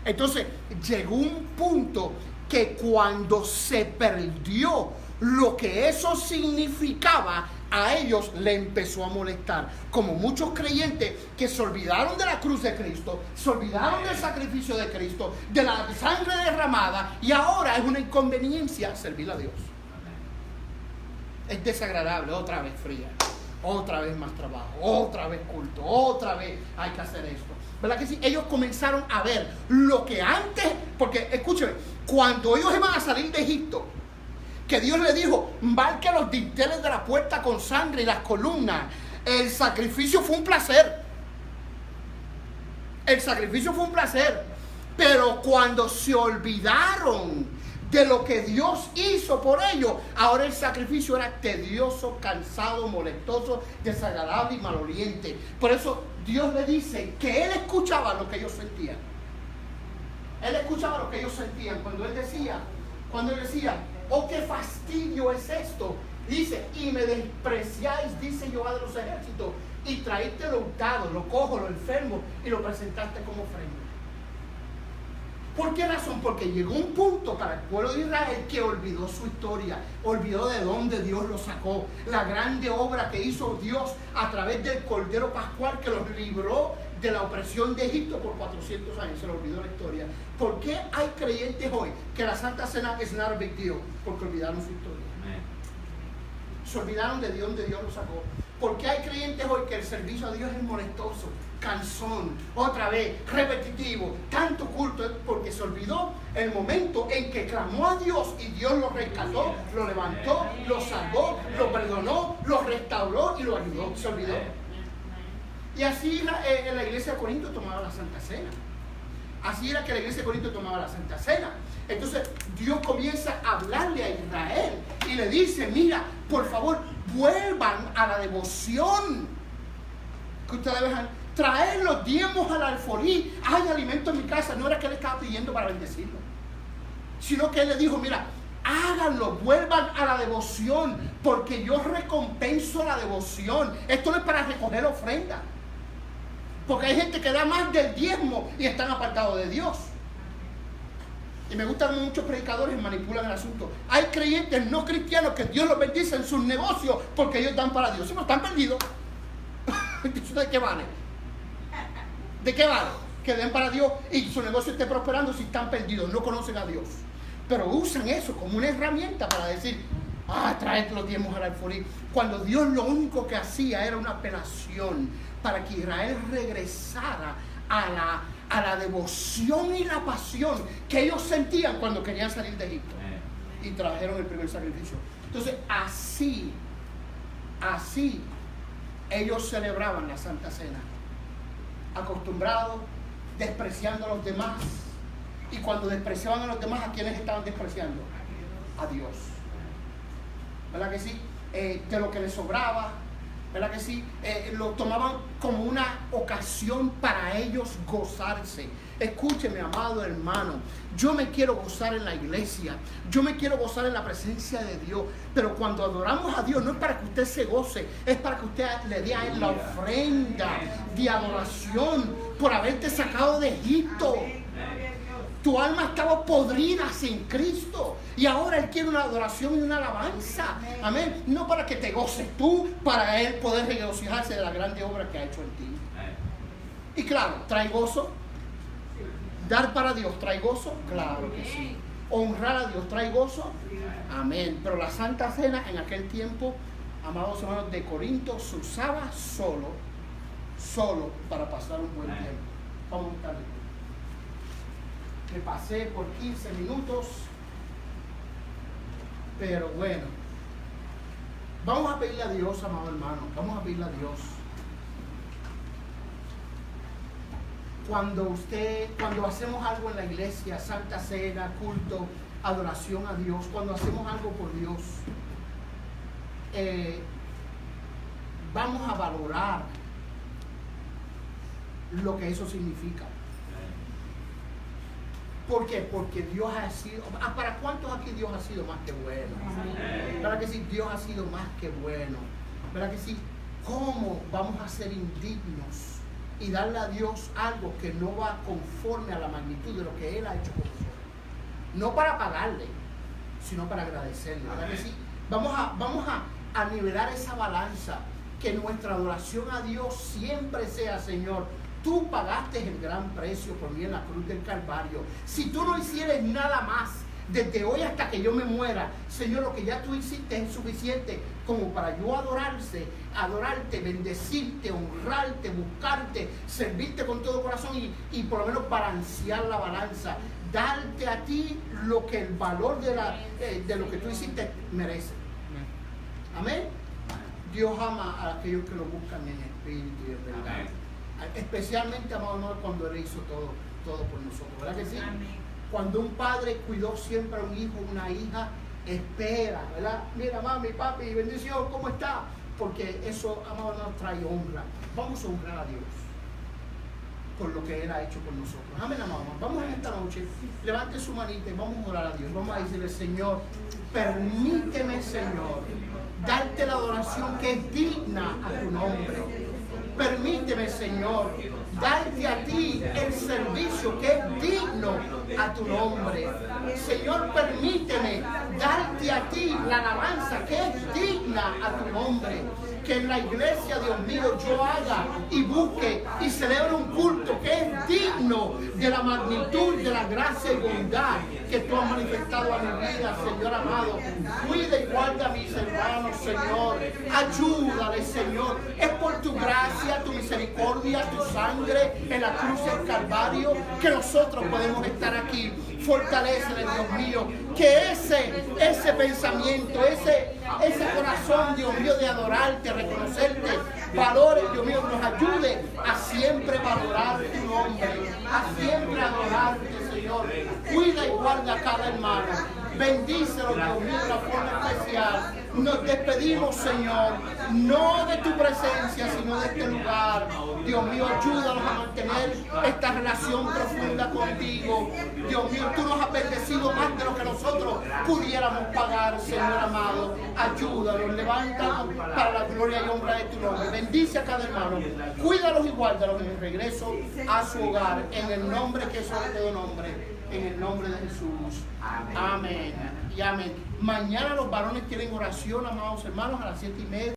Entonces llegó un punto que cuando se perdió lo que eso significaba, a ellos le empezó a molestar. Como muchos creyentes que se olvidaron de la cruz de Cristo, se olvidaron del sacrificio de Cristo, de la sangre derramada, y ahora es una inconveniencia servir a Dios. Es desagradable, otra vez fría, otra vez más trabajo, otra vez culto, otra vez hay que hacer esto. ¿Verdad que sí? Ellos comenzaron a ver lo que antes, porque escúcheme, cuando ellos iban a salir de Egipto, que Dios le dijo, marque los dinteles de la puerta con sangre y las columnas, el sacrificio fue un placer. El sacrificio fue un placer. Pero cuando se olvidaron de lo que Dios hizo por ellos, ahora el sacrificio era tedioso, cansado, molestoso, desagradable y maloliente. Por eso Dios le dice que Él escuchaba lo que ellos sentían. Él escuchaba lo que ellos sentían cuando Él decía, oh, qué fastidio es esto. Dice, y me despreciáis, dice Jehová de los ejércitos, y traíste lo hurtado, lo cojo, lo enfermo, y lo presentaste como ofrenda. ¿Por qué razón? Porque llegó un punto para el pueblo de Israel que olvidó su historia, olvidó de dónde Dios los sacó, la grande obra que hizo Dios a través del Cordero Pascual que los libró de la opresión de Egipto por 400 años. Se le olvidó la historia. ¿Por qué hay creyentes hoy que la Santa Cena es not a big deal? Porque olvidaron su historia. Se olvidaron de dónde Dios los sacó. ¿Por qué hay creyentes hoy que el servicio a Dios es molestoso, cansón, otra vez, repetitivo, tanto culto? Porque se olvidó el momento en que clamó a Dios y Dios lo rescató, lo levantó, lo salvó, lo perdonó, lo restauró y lo ayudó. Se olvidó. Y así en la iglesia de Corinto tomaba la Santa Cena. Así era que la iglesia de Corinto tomaba la Santa Cena. Entonces Dios comienza a hablarle a Israel y le dice, mira, por favor, vuelvan a la devoción que ustedes dejan. Traer los diezmos al alfolí. Hay alimento en mi casa. No era que él estaba pidiendo para bendecirlo, sino que él le dijo, mira, háganlo, vuelvan a la devoción, porque yo recompenso la devoción. Esto no es para recoger ofrenda, porque hay gente que da más del diezmo y están apartados de Dios. Y me gustan muchos predicadores que manipulan el asunto. Hay creyentes no cristianos que Dios los bendice en sus negocios porque ellos dan para Dios. Si no, están perdidos. ¿De qué vale? ¿De qué vale? Que den para Dios y su negocio esté prosperando si están perdidos, no conocen a Dios. Pero usan eso como una herramienta para decir, traed los diezmos al alfolí. Cuando Dios lo único que hacía era una apelación para que Israel regresara a la devoción y la pasión que ellos sentían cuando querían salir de Egipto. Y trajeron el primer sacrificio. Entonces así ellos celebraban la Santa Cena, acostumbrados, despreciando a los demás. Y cuando despreciaban a los demás, ¿a quiénes estaban despreciando? A Dios. ¿Verdad que sí? De lo que les sobraba, ¿verdad que sí? Lo tomaban como una ocasión para ellos gozarse. Escúcheme, amado hermano, yo me quiero gozar en la iglesia, yo me quiero gozar en la presencia de Dios, pero cuando adoramos a Dios no es para que usted se goce, es para que usted le dé a Él la ofrenda de adoración por haberte sacado de Egipto. Tu alma estaba podrida sin Cristo y ahora Él quiere una adoración y una alabanza. Amén. No para que te goces tú, para Él poder regocijarse de la grande obra que ha hecho en ti. Y claro, ¿trae gozo? ¿Dar para Dios trae gozo? Claro que sí. ¿Honrar a Dios trae gozo? Amén. Pero la Santa Cena en aquel tiempo, amados hermanos, de Corinto se usaba solo para pasar un buen tiempo. Vamos a estar. Me pasé por 15 minutos, pero bueno, vamos a pedirle a Dios, amado hermano, vamos a pedirle a Dios. Cuando hacemos algo en la iglesia, Santa Cena, culto, adoración a Dios, cuando hacemos algo por Dios, vamos a valorar lo que eso significa. ¿Por qué? Porque Dios ha sido... ¿Para cuántos aquí Dios ha sido más que bueno? ¿Verdad que sí? Dios ha sido más que bueno. ¿Verdad que sí? ¿Cómo vamos a ser indignos y darle a Dios algo que no va conforme a la magnitud de lo que Él ha hecho con nosotros? No para pagarle, sino para agradecerle. ¿Verdad que sí? Vamos a nivelar esa balanza, que nuestra adoración a Dios siempre sea, Señor, tú pagaste el gran precio por mí en la cruz del Calvario. Si tú no hicieras nada más, desde hoy hasta que yo me muera, Señor, lo que ya tú hiciste es suficiente como para yo adorarte, bendecirte, honrarte, buscarte, servirte con todo corazón y por lo menos balancear la balanza, darte a ti lo que el valor de lo que tú hiciste merece. Amén. Dios ama a aquellos que lo buscan en espíritu y en verdad. Amén. Especialmente, amado hermano, cuando Él hizo todo por nosotros, ¿verdad que sí? Amén. Cuando un padre cuidó siempre a un hijo, una hija, espera, ¿verdad? Mira, mami, papi, bendición, ¿cómo está? Porque eso, amado hermano, trae honra. Vamos a honrar a Dios por lo que Él ha hecho por nosotros. Amén, amado hermano. Vamos en esta noche, levante su manita y vamos a orar a Dios. Vamos a decirle, Señor, permíteme, Señor, darte la adoración que es digna a tu nombre. Permíteme, Señor, darte a ti el servicio que es digno a tu nombre. Señor, permíteme darte a ti la alabanza que es digna a tu nombre. Que en la iglesia, Dios mío, yo haga y busque y celebre un culto que es digno de la magnitud de la gracia y bondad que tú has manifestado a mi vida, Señor amado. Cuida y guarda a mis hermanos, Señor. Ayúdale, Señor. Es por tu gracia, tu misericordia, tu sangre en la cruz del Calvario que nosotros podemos estar aquí. Fortalécele, Dios mío, que ese pensamiento, ese corazón, Dios mío, de adorarte, reconocerte, valores, Dios mío, nos ayude a siempre valorar tu nombre, a siempre adorarte, Señor. Cuida y guarda a cada hermano. Bendícelo, Dios mío, de una forma especial. Nos despedimos, Señor, no de tu presencia, sino de este lugar. Dios mío, ayúdanos a mantener esta relación profunda contigo. Dios mío, tú nos has bendecido más de lo que nosotros pudiéramos pagar, Señor amado. Ayúdalos, levántanos para la gloria y honra de tu nombre. Bendice a cada hermano, cuídalos y guárdalos en el regreso a su hogar, en el nombre que es sobre todo nombre, en el nombre de Jesús. Amén y amén. Mañana los varones tienen oración, amados hermanos, a las 7:30.